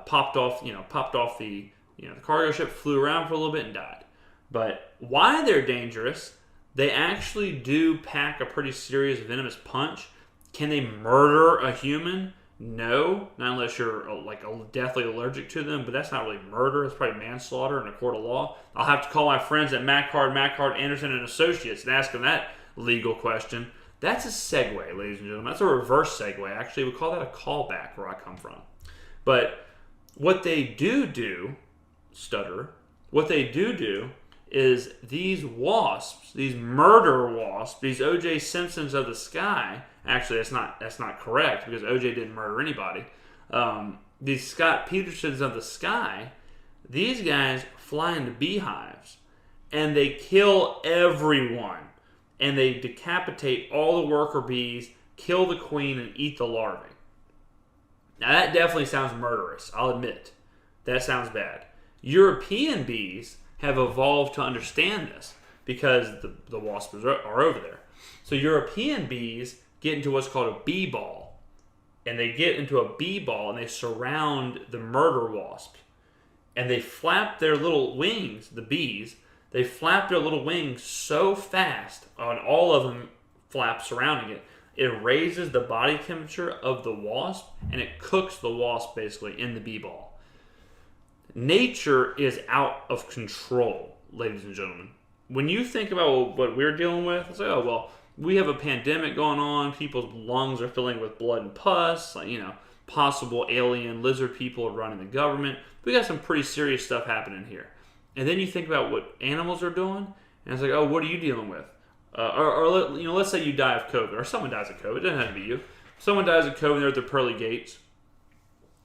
popped off the cargo ship, flew around for a little bit and died. But why they're dangerous? They actually do pack a pretty serious venomous punch. Can they murder a human? No, not unless you're deathly allergic to them. But that's not really murder. It's probably manslaughter in a court of law. I'll have to call my friends at Mackard, Anderson and Associates and ask them that legal question. That's a segue, ladies and gentlemen. That's a reverse segue. Actually, we call that a callback where I come from. But what they do, stutter, what they do is these wasps, these murder wasps, these O.J. Simpsons of the sky. Actually, that's not correct because O.J. didn't murder anybody. These Scott Petersons of the sky, these guys fly into beehives and they kill everyone. And they decapitate all the worker bees, kill the queen, and eat the larvae. Now that definitely sounds murderous, I'll admit. That sounds bad. European bees have evolved to understand this because the wasps are over there. So European bees get into what's called a bee ball. And they get into a bee ball and they surround the murder wasp. and they flap their little wings, the bees, they flap their little wings so fast on all of them flaps surrounding it. It raises the body temperature of the wasp, and it cooks the wasp basically in the bee ball. Nature is out of control, ladies and gentlemen. When you think about what we're dealing with, it's like, oh, well, we have a pandemic going on. People's lungs are filling with blood and pus. Like, possible alien lizard people are running the government. We got some pretty serious stuff happening here. And then you think about what animals are doing, and it's like, oh, what are you dealing with? Let's say you die of COVID, or someone dies of COVID. It doesn't have to be you. Someone dies of COVID, they're at the pearly gates.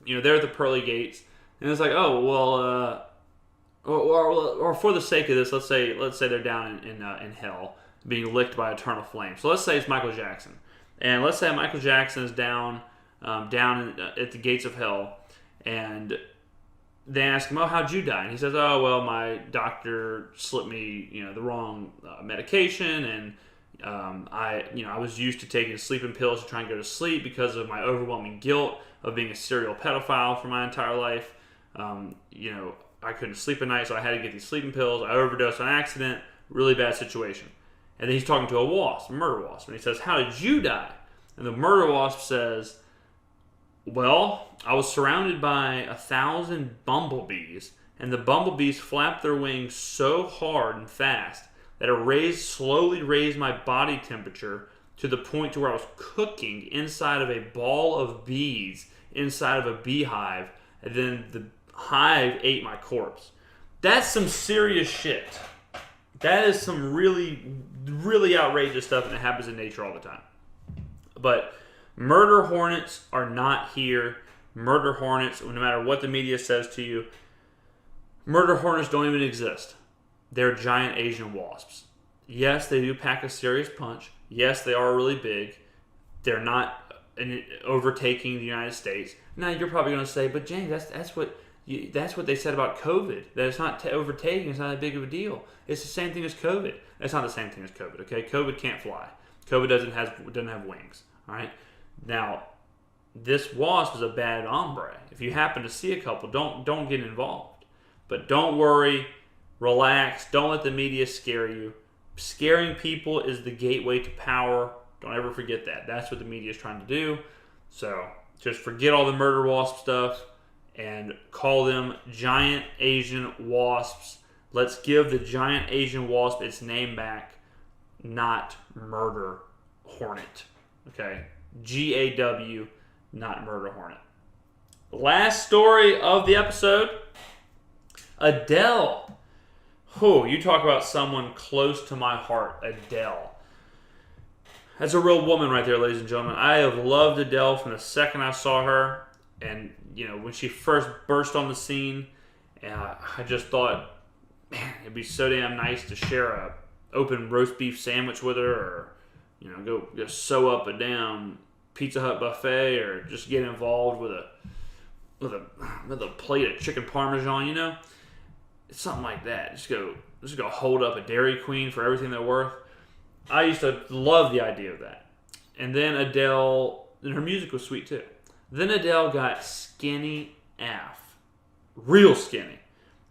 They're at the pearly gates, and it's like, oh, well, or for the sake of this, let's say they're down in hell, being licked by eternal flame. So let's say it's Michael Jackson, and let's say Michael Jackson is down at the gates of hell, and they ask him, oh, how'd you die? And he says, oh, well, my doctor slipped me, the wrong medication, and I was used to taking sleeping pills to try and go to sleep because of my overwhelming guilt of being a serial pedophile for my entire life. I couldn't sleep at night, so I had to get these sleeping pills. I overdosed on accident. Really bad situation. And then he's talking to a wasp, a murder wasp, and he says, how did you die? And the murder wasp says, well, I was surrounded by 1,000 bumblebees, and the bumblebees flapped their wings so hard and fast that it slowly raised my body temperature to the point to where I was cooking inside of a ball of bees, inside of a beehive, and then the hive ate my corpse. That's some serious shit. That is some really, really outrageous stuff, and it happens in nature all the time. But murder hornets are not here. Murder hornets, no matter what the media says to you, murder hornets don't even exist. They're giant Asian wasps. Yes, they do pack a serious punch. Yes, they are really big. They're not overtaking the United States. Now, you're probably going to say, but James, that's what they said about COVID. That it's not overtaking. It's not that big of a deal. It's the same thing as COVID. It's not the same thing as COVID, okay? COVID can't fly. COVID doesn't have wings, all right? Now, this wasp is a bad hombre. If you happen to see a couple, don't get involved. But don't worry, relax, don't let the media scare you. Scaring people is the gateway to power. Don't ever forget that. That's what the media is trying to do. So just forget all the murder wasp stuff and call them giant Asian wasps. Let's give the giant Asian wasp its name back, not murder hornet. Okay? GAW, not murder hornet. Last story of the episode, Adele. You talk about someone close to my heart, Adele. That's a real woman right there, ladies and gentlemen. I have loved Adele from the second I saw her. And, when she first burst on the scene, I just thought, man, it'd be so damn nice to share a open roast beef sandwich with her, or, go sew up a damn Pizza Hut buffet, or just get involved with a plate of chicken parmesan, It's something like that. Just go hold up a Dairy Queen for everything they're worth. I used to love the idea of that. And then Adele, and her music was sweet too. Then Adele got skinny AF. Real skinny.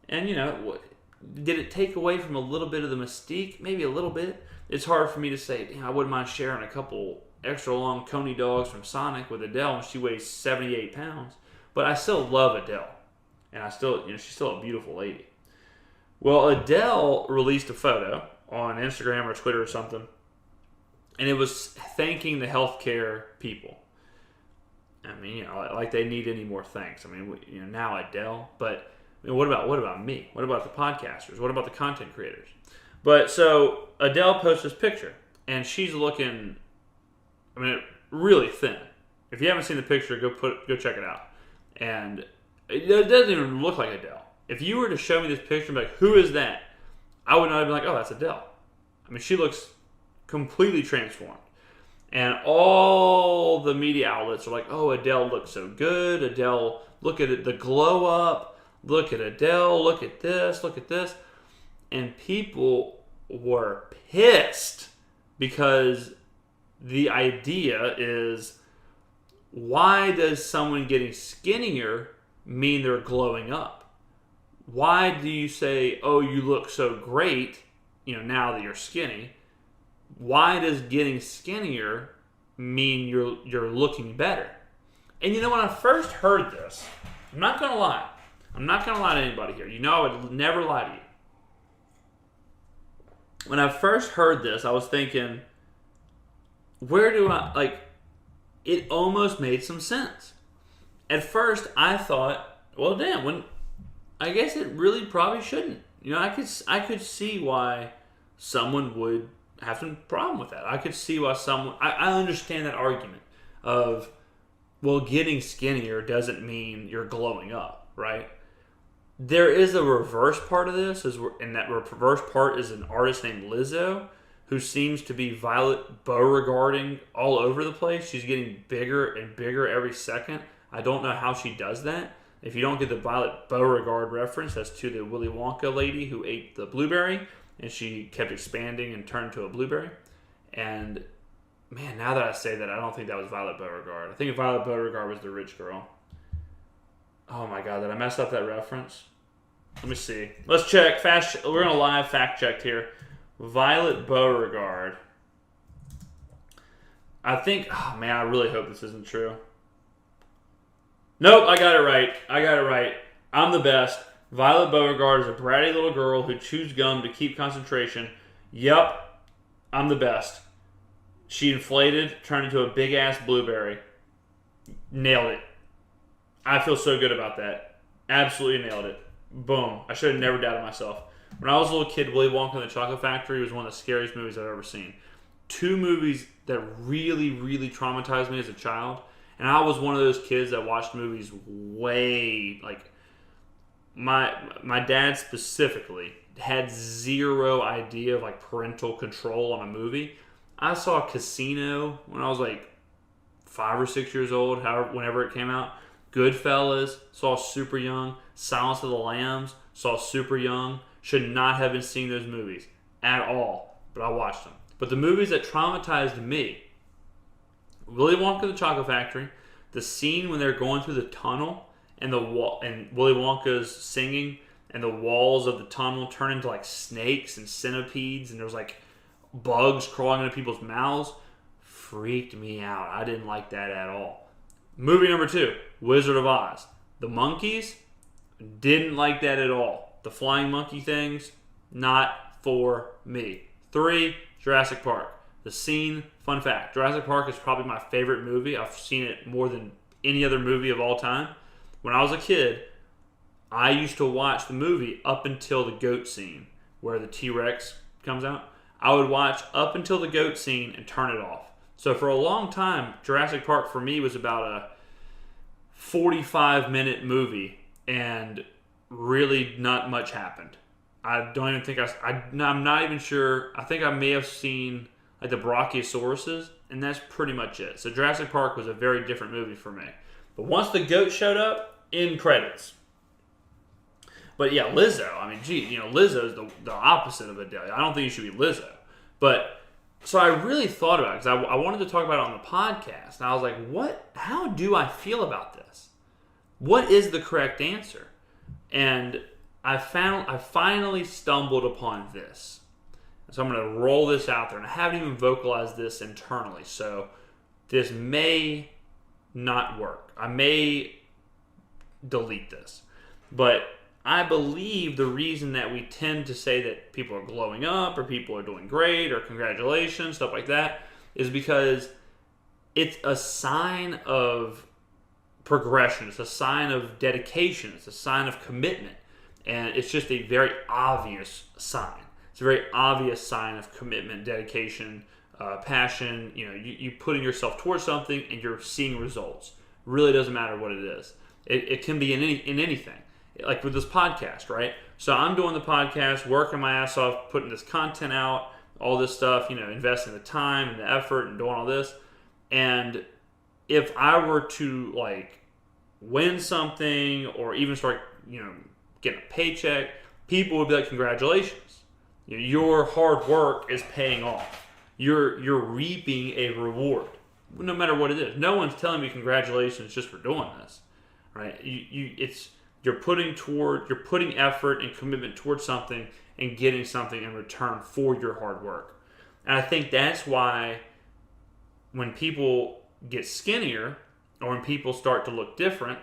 And, did it take away from a little bit of the mystique? Maybe a little bit. It's hard for me to say, I wouldn't mind sharing a couple extra long Coney dogs from Sonic with Adele when she weighs 78 pounds. But I still love Adele. And she's still a beautiful lady. Well, Adele released a photo on Instagram or Twitter or something, and it was thanking the healthcare people. I mean, like they need any more thanks. I mean, now Adele, but what about me? What about the podcasters? What about the content creators? But so Adele posts this picture, and she's looking, really thin. If you haven't seen the picture, go check it out. And it doesn't even look like Adele. If you were to show me this picture and be like, who is that? I would not have been like, oh, that's Adele. She looks completely transformed. And all the media outlets are like, oh, Adele looks so good. Adele, look at it, the glow up. Look at Adele, look at this, look at this. And people were pissed because the idea is, why does someone getting skinnier mean they're glowing up? why do you say, oh, you look so great, now that you're skinny? Why does getting skinnier mean you're looking better? And when I first heard this, I'm not going to lie. I'm not going to lie to anybody here. I would never lie to you. When I first heard this, I was thinking, it almost made some sense. At first, I thought, well, damn, I guess it really probably shouldn't. I could see why someone would have some problem with that. I could see why I understand that argument of, well, getting skinnier doesn't mean you're glowing up, right? There is a reverse part of this, and that reverse part is an artist named Lizzo, who seems to be Violet Beauregarding all over the place. She's getting bigger and bigger every second. I don't know how she does that. If you don't get the Violet Beauregard reference, that's to the Willy Wonka lady who ate the blueberry, and she kept expanding and turned to a blueberry. And, man, now that I say that, I don't think that was Violet Beauregard. I think Violet Beauregard was the rich girl. Oh, my God, did I mess up that reference? Let me see. Let's check. We're going to live fact check here. Violet Beauregard. I think, oh, man, I really hope this isn't true. Nope, I got it right. I'm the best. Violet Beauregard is a bratty little girl who chews gum to keep concentration. Yep, I'm the best. She inflated, turned into a big-ass blueberry. Nailed it. I feel so good about that. Absolutely nailed it. Boom. I should have never doubted myself. When I was a little kid, Willy Wonka and the Chocolate Factory was one of the scariest movies I've ever seen. 2 movies that really, really traumatized me as a child. And I was one of those kids that watched movies way, my dad specifically had zero idea of parental control on a movie. I saw Casino when I was 5 or 6 years old, whenever it came out. Goodfellas, saw super young. Silence of the Lambs, saw super young. Should not have been seeing those movies at all, but I watched them. But the movies that traumatized me, Willy Wonka and the Chocolate Factory, the scene when they're going through the tunnel and Willy Wonka's singing and the walls of the tunnel turn into snakes and centipedes and there's bugs crawling into people's mouths, freaked me out. I didn't like that at all. Movie number 2, Wizard of Oz. The monkeys, didn't like that at all. The flying monkey things, not for me. 3, Jurassic Park. The scene, fun fact, Jurassic Park is probably my favorite movie. I've seen it more than any other movie of all time. When I was a kid, I used to watch the movie up until the goat scene where the T-Rex comes out. I would watch up until the goat scene and turn it off. So for a long time, Jurassic Park for me was about a 45-minute movie and really not much happened. I don't even think I'm not even sure. I think I may have seen the Brachiosauruses, and that's pretty much it. So Jurassic Park was a very different movie for me. But once the goat showed up, in credits. But yeah, Lizzo. I mean, Lizzo is the opposite of Adele. I don't think you should be Lizzo. But so I really thought about it because I wanted to talk about it on the podcast, and I was like, how do I feel about this? What is the correct answer? And I finally stumbled upon this. So I'm going to roll this out there, and I haven't even vocalized this internally, so this may not work. I may delete this. But I believe the reason that we tend to say that people are glowing up or people are doing great or congratulations, stuff like that, is because it's a sign of progression. It's a sign of dedication. It's a sign of commitment. And it's just a very obvious sign. It's a very obvious sign of commitment, dedication, passion. You putting yourself towards something and you're seeing results. Really doesn't matter what it is. It can be in anything. Like with this podcast, right? So I'm doing the podcast, working my ass off, putting this content out, all this stuff, investing the time and the effort and doing all this. And if I were to win something or even start, getting a paycheck, people would be like, congratulations. Your hard work is paying off. You're reaping a reward, no matter what it is. No one's telling me congratulations just for doing this, right? you're putting effort and commitment towards something and getting something in return for your hard work. And I think that's why when people get skinnier or when people start to look different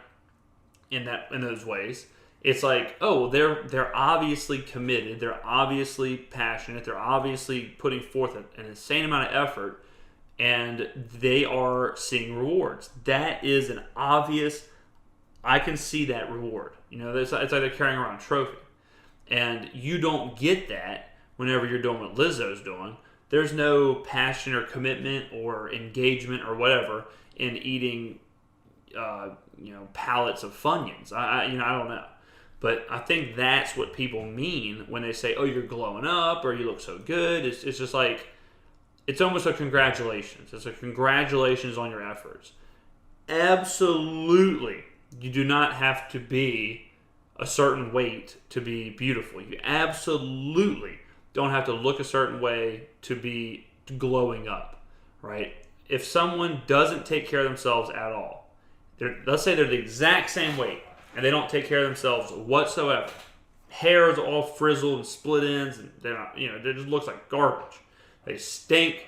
in those ways, it's like, oh, well, they're obviously committed, they're obviously passionate, they're obviously putting forth an insane amount of effort, and they are seeing rewards. That is an obvious, I can see that reward. It's like they're carrying around a trophy. And you don't get that whenever you're doing what Lizzo's doing. There's no passion or commitment or engagement or whatever in eating, pallets of Funyuns. I don't know. But I think that's what people mean when they say, oh, you're glowing up or you look so good. It's just like, it's almost a congratulations. It's a congratulations on your efforts. Absolutely, you do not have to be a certain weight to be beautiful. You absolutely don't have to look a certain way to be glowing up, right? If someone doesn't take care of themselves at all, let's say they're the exact same weight, and they don't take care of themselves whatsoever. Hair is all frizzled and split ends, and they just looks like garbage. They stink,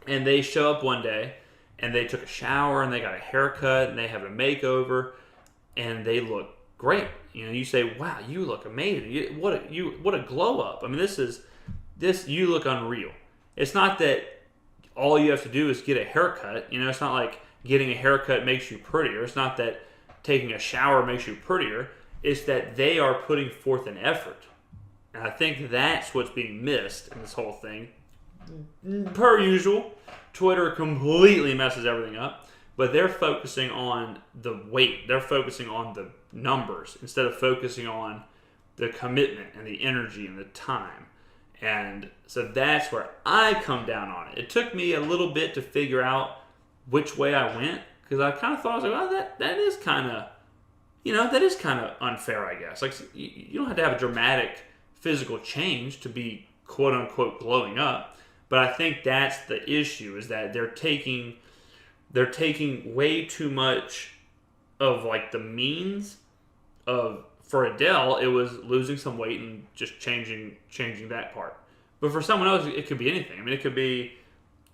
and they show up one day, and they took a shower, and they got a haircut, and they have a makeover, and they look great. You say, wow, you look amazing. What a glow up. I mean, you look unreal. It's not that all you have to do is get a haircut. It's not like getting a haircut makes you prettier. It's not that taking a shower makes you prettier. It's that they are putting forth an effort. And I think that's what's being missed in this whole thing. Per usual, Twitter completely messes everything up, but they're focusing on the weight. They're focusing on the numbers instead of focusing on the commitment and the energy and the time. And so that's where I come down on it. It took me a little bit to figure out which way I went, because I kind of thought, I was like, well, that is kind of unfair, I guess. Like, you don't have to have a dramatic physical change to be quote unquote glowing up. But I think that's the issue, is that they're taking way too much of like the means of, for Adele, it was losing some weight and just changing that part. But for someone else, it could be anything. I mean, it could be,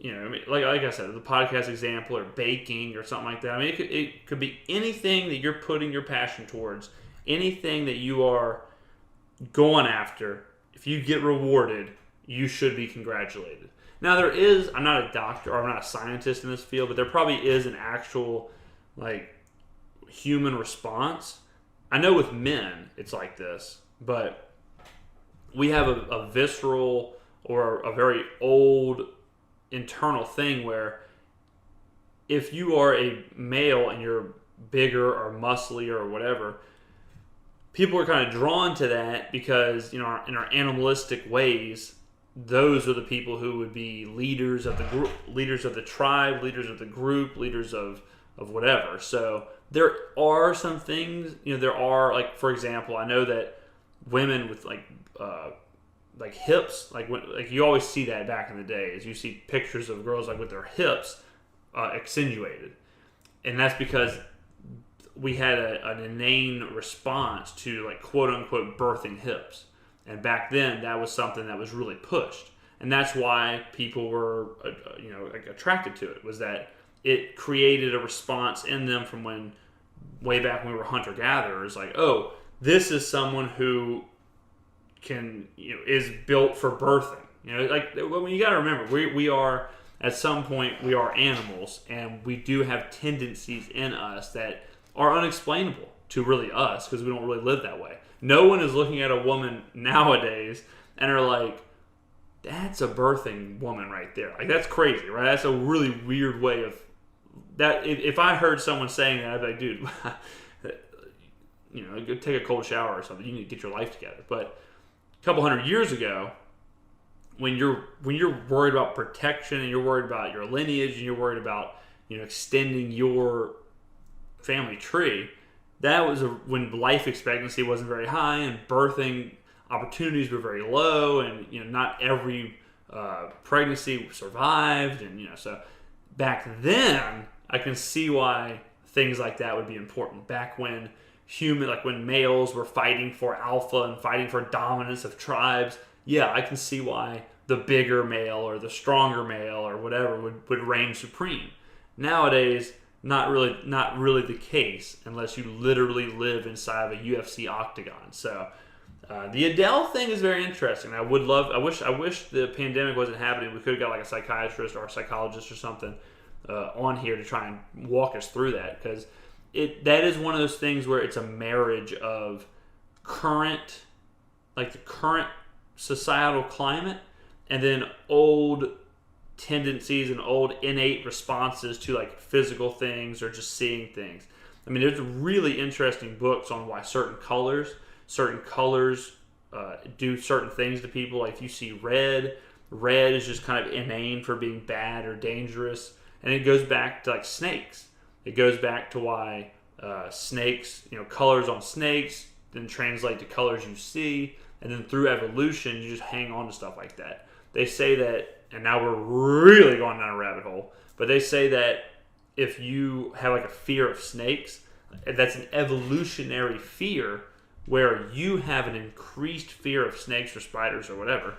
like I said, the podcast example, or baking or something like that. I mean, it could be anything that you're putting your passion towards, anything that you are going after. If you get rewarded, you should be congratulated. Now, I'm not a doctor or I'm not a scientist in this field, but there probably is an actual, like, human response. I know with men it's like this, but we have a visceral or a very old internal thing where if you are a male and you're bigger or musclier or whatever, people are kind of drawn to that because, in our animalistic ways, those are the people who would be leaders of the group, leaders of the tribe, leaders of the group, leaders of whatever. So there are some things, there are, like, for example, I know that women with like hips, like you always see that back in the day, is you see pictures of girls like with their hips accentuated, and that's because we had an inane response to, like, quote unquote birthing hips. And back then, that was something that was really pushed. And that's why people were, attracted to it, was that it created a response in them from way back when we were hunter-gatherers. Like, oh, this is someone who is built for birthing. When you got to remember, we are, at some point, we are animals. And we do have tendencies in us that are unexplainable to really us, because we don't really live that way. No one is looking at a woman nowadays and are like, that's a birthing woman right there. Like, that's crazy, right? That's a really weird way of that. If I heard someone saying that, I'd be like, dude, go take a cold shower or something. You need to get your life together. But a couple hundred years ago, when you're worried about protection and you're worried about your lineage and you're worried about extending your family tree, that was when life expectancy wasn't very high and birthing opportunities were very low, and not every pregnancy survived, and so back then I can see why things like that would be important. Back when human, like when males were fighting for alpha and fighting for dominance of tribes, yeah, I can see why the bigger male or the stronger male or whatever would reign supreme. Nowadays, not really the case unless you literally live inside of a UFC octagon. So the Adele thing is very interesting. I wish the pandemic wasn't happening. We could have got like a psychiatrist or a psychologist or something on here to try and walk us through that, because that is one of those things where it's a marriage of the current societal climate, and then old tendencies and old innate responses to like physical things or just seeing things. I mean, there's really interesting books on why certain colors do certain things to people. Like if you see red is just kind of inane for being bad or dangerous, and it goes back to like snakes. It goes back to why snakes, colors on snakes then translate to colors you see, and then through evolution you just hang on to stuff like that. They say that, and now we're really going down a rabbit hole, but they say that if you have like a fear of snakes, that's an evolutionary fear where you have an increased fear of snakes or spiders or whatever.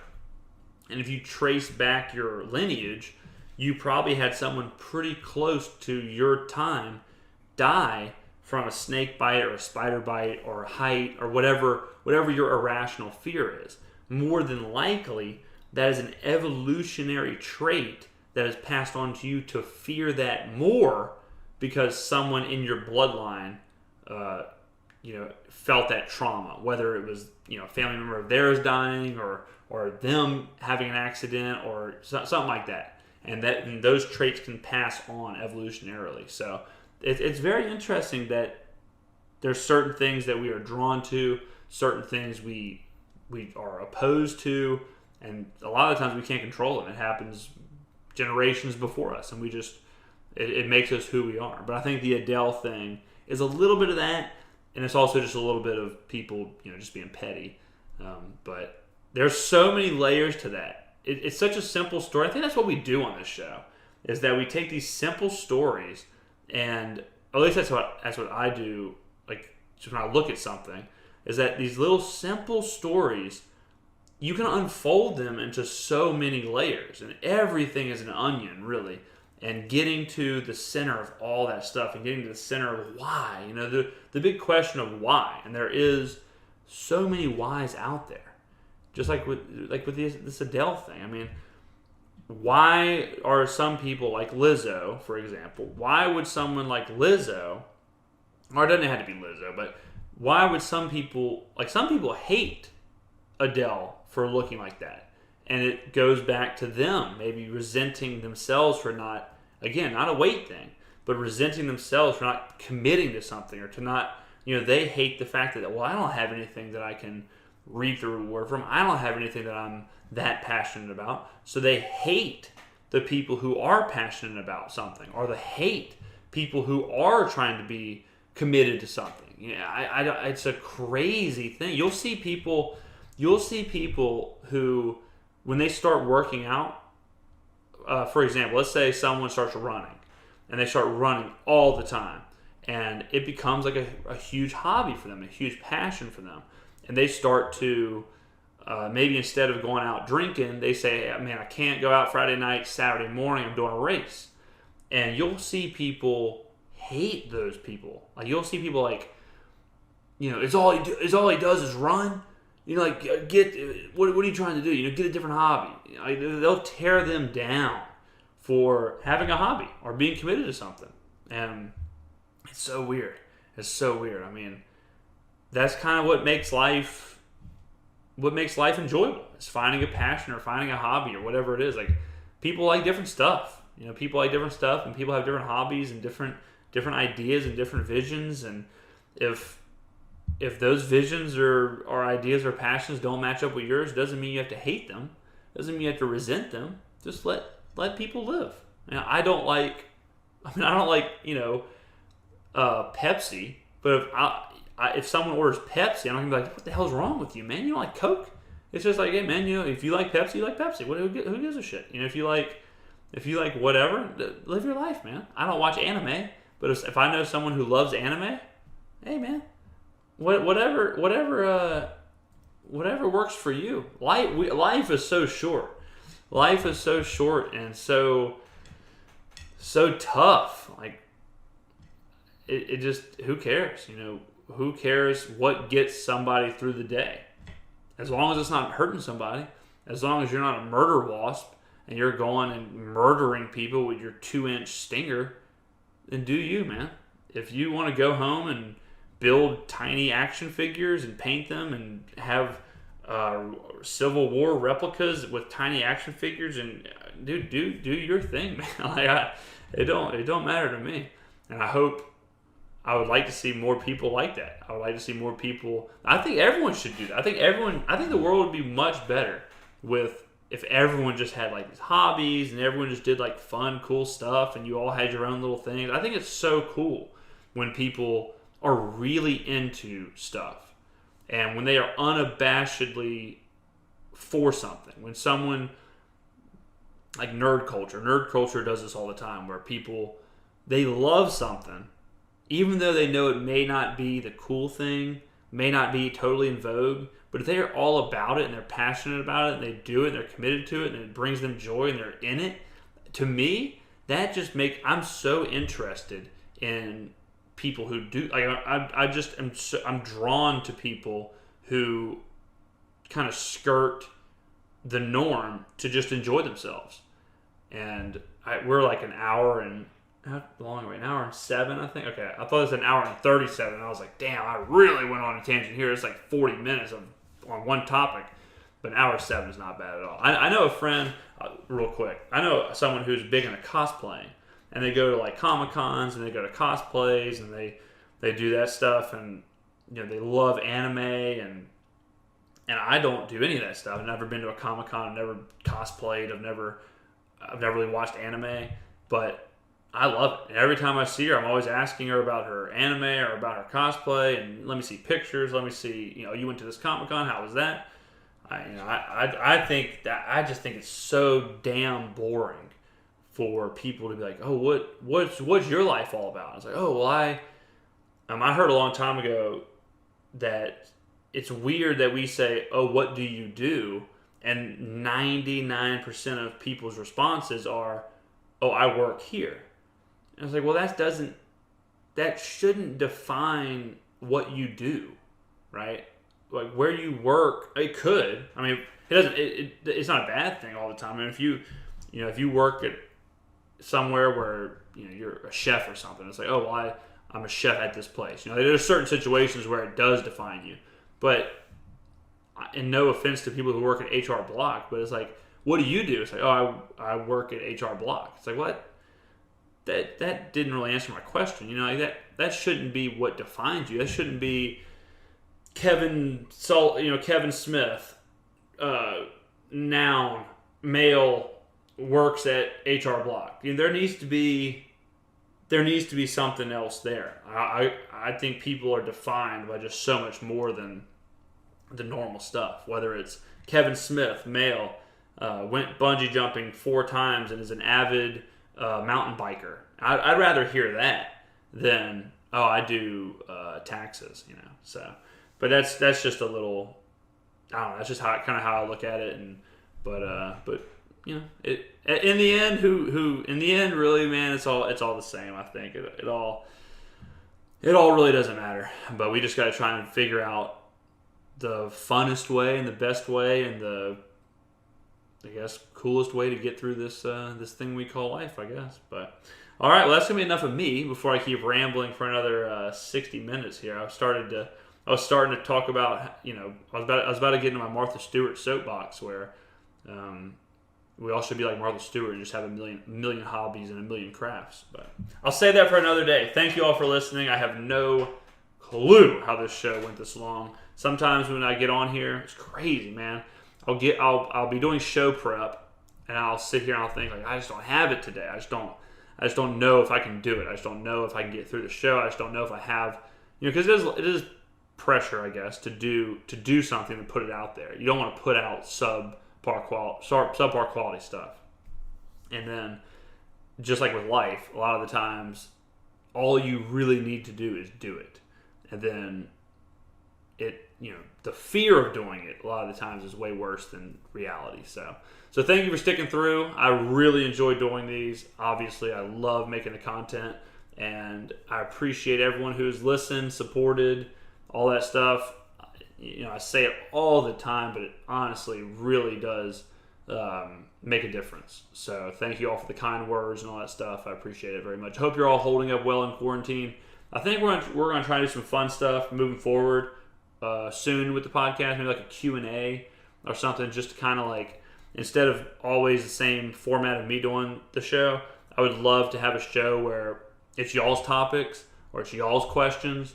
And if you trace back your lineage, you probably had someone pretty close to your time die from a snake bite or a spider bite or a height or whatever your irrational fear is. More than likely, that is an evolutionary trait that is passed on to you to fear that more because someone in your bloodline, felt that trauma, whether it was, a family member of theirs dying or them having an accident or something like that. And those traits can pass on evolutionarily. So it's very interesting that there's certain things that we are drawn to, certain things we are opposed to, and a lot of times we can't control them. It happens generations before us, and we just it makes us who we are. But I think the Adele thing is a little bit of that, and it's also just a little bit of people, just being petty. But there's so many layers to that. It's such a simple story. I think that's what we do on this show, is that we take these simple stories, and at least that's what I do. Like just when I look at something, is that these little simple stories, you can unfold them into so many layers, and everything is an onion, really. And getting to the center of all that stuff, and getting to the center of why, the big question of why, and there is so many whys out there. Just like with this Adele thing. I mean, why are some people like Lizzo, for example? Why would someone like Lizzo, or it doesn't have to be Lizzo, but why would some people hate Adele for looking like that? And it goes back to them maybe resenting themselves for not a weight thing, but resenting themselves for not committing to something, or to not, they hate the fact that, well, I don't have anything that I can read through a word from. I don't have anything that I'm that passionate about. So they hate the people who are passionate about something, or they hate people who are trying to be committed to something. It's a crazy thing. You'll see people who, when they start working out, for example, let's say someone starts running, and they start running all the time, and it becomes like a huge hobby for them, a huge passion for them. And they start to, maybe instead of going out drinking, they say, man, I can't go out Friday night, Saturday morning, I'm doing a race. And you'll see people hate those people. Like, you'll see people like, it's all he does is run. What are you trying to do? Get a different hobby. They'll tear them down for having a hobby or being committed to something. And it's so weird. I mean, that's kind of what makes life enjoyable. Is finding a passion or finding a hobby or whatever it is. Like, people like different stuff. People like different stuff, and people have different hobbies and different ideas and different visions. And if those visions or ideas or passions don't match up with yours, doesn't mean you have to hate them. Doesn't mean you have to resent them. Just let people live. I don't like Pepsi, but if someone orders Pepsi, I'm not gonna be like, what the hell's wrong with you, man? You don't like Coke? It's just like, hey, man, if you like Pepsi, you like Pepsi. Who gives a shit? If you like whatever, live your life, man. I don't watch anime, but if I know someone who loves anime, hey, man, whatever works for you. Life is so short. Life is so short and so tough. Like it just, who cares? Who cares what gets somebody through the day? As long as it's not hurting somebody, as long as you're not a murder wasp and you're going and murdering people with your 2-inch stinger, then do you, man. If you want to go home and build tiny action figures and paint them and have Civil War replicas with tiny action figures, and do your thing, man. It don't matter to me. And I would like to see more people like that. I would like to see more people. I think everyone should do that. I think the world would be much better if everyone just had like these hobbies and everyone just did like fun, cool stuff, and you all had your own little things. I think it's so cool when people are really into stuff and when they are unabashedly for something. When someone, like nerd culture does this all the time, where people, they love something even though they know it may not be the cool thing, may not be totally in vogue, but if they are all about it and they're passionate about it and they do it and they're committed to it and it brings them joy and they're in it, to me, that just I'm so interested in people who do. Like I'm drawn to people who kind of skirt the norm to just enjoy themselves. And we're like an hour and how long are we? An hour and 7, I think. Okay, I thought it was an hour and 37. And I was like, damn, I really went on a tangent here. It's like 40 minutes on one topic, but an hour 7 is not bad at all. I know a friend, real quick. I know someone who's big into cosplaying, and they go to like Comic Cons and they go to cosplays and they do that stuff, and they love anime and I don't do any of that stuff. I've never been to a Comic Con. I've never cosplayed. I've never really watched anime, but I love it. And every time I see her, I'm always asking her about her anime or about her cosplay, and let me see pictures. Let me see, you went to this Comic Con. How was that? I just think it's so damn boring for people to be like, oh, what's your life all about? I was like, oh, well, I heard a long time ago that it's weird that we say, oh, what do you do? And 99% of people's responses are, oh, I work here. And I was like, well, that shouldn't define what you do, right? Like where you work, it could. I mean, it doesn't. It's not a bad thing all the time. I mean, if you work at somewhere where you're a chef or something, it's like, oh, well, I'm a chef at this place. There's certain situations where it does define you, but and no offense to people who work at HR Block, but it's like, what do you do? It's like, oh, I work at HR Block. It's like, what? That didn't really answer my question. That shouldn't be what defines you. That shouldn't be Kevin Smith, noun, male, works at HR Block. There needs to be something else there. I think people are defined by just so much more than the normal stuff. Whether it's Kevin Smith, male, went bungee jumping 4 times and is an avid mountain biker. I'd rather hear that than, oh, I do taxes. So, but that's just a little, I don't know. That's just how I look at it. But it in the end, who in the end, really, man, it's all the same. I think it all really doesn't matter. But we just got to try and figure out the funnest way and the best way and the, I guess, coolest way to get through this thing we call life, I guess. But all right, well, that's gonna be enough of me before I keep rambling for another 60 minutes here. I was starting to talk about, I was about to get into my Martha Stewart soapbox where we all should be like Martha Stewart and just have a million hobbies and a million crafts. But I'll save that for another day. Thank you all for listening. I have no clue how this show went this long. Sometimes when I get on here, it's crazy, man. I'll be doing show prep, and I'll sit here and I'll think like, I just don't have it today. I just don't know if I can do it. I just don't know if I can get through the show. I just don't know if I have, because it is pressure, I guess, to do something and put it out there. You don't want to put out subpar quality stuff. And then, just like with life, a lot of the times, all you really need to do is do it, and then the fear of doing it a lot of the times is way worse than reality. So thank you for sticking through. I really enjoy doing these. Obviously, I love making the content, and I appreciate everyone who's listened, supported, all that stuff. I say it all the time, but it honestly really does make a difference. So thank you all for the kind words and all that stuff. I appreciate it very much. Hope you're all holding up well in quarantine. I think we're going to try to do some fun stuff moving forward soon with the podcast, maybe like a Q&A or something, just to kind of like, instead of always the same format of me doing the show, I would love to have a show where it's y'all's topics or it's y'all's questions,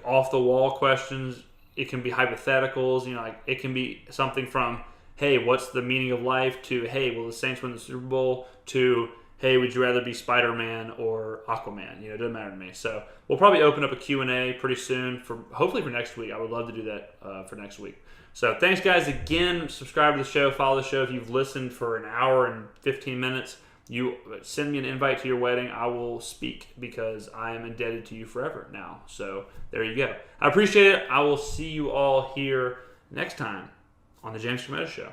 off the wall questions. It can be hypotheticals, it can be something from, hey, what's the meaning of life, to, hey, will the Saints win the Super Bowl, to, hey, would you rather be Spider-Man or Aquaman? It doesn't matter to me. So we'll probably open up a Q&A pretty soon, hopefully for next week. I would love to do that for next week. So thanks, guys. Again, subscribe to the show, follow the show. If you've listened for an hour and 15 minutes, you send me an invite to your wedding. I will speak because I am indebted to you forever now. So there you go. I appreciate it. I will see you all here next time on the James Skrmetta Show.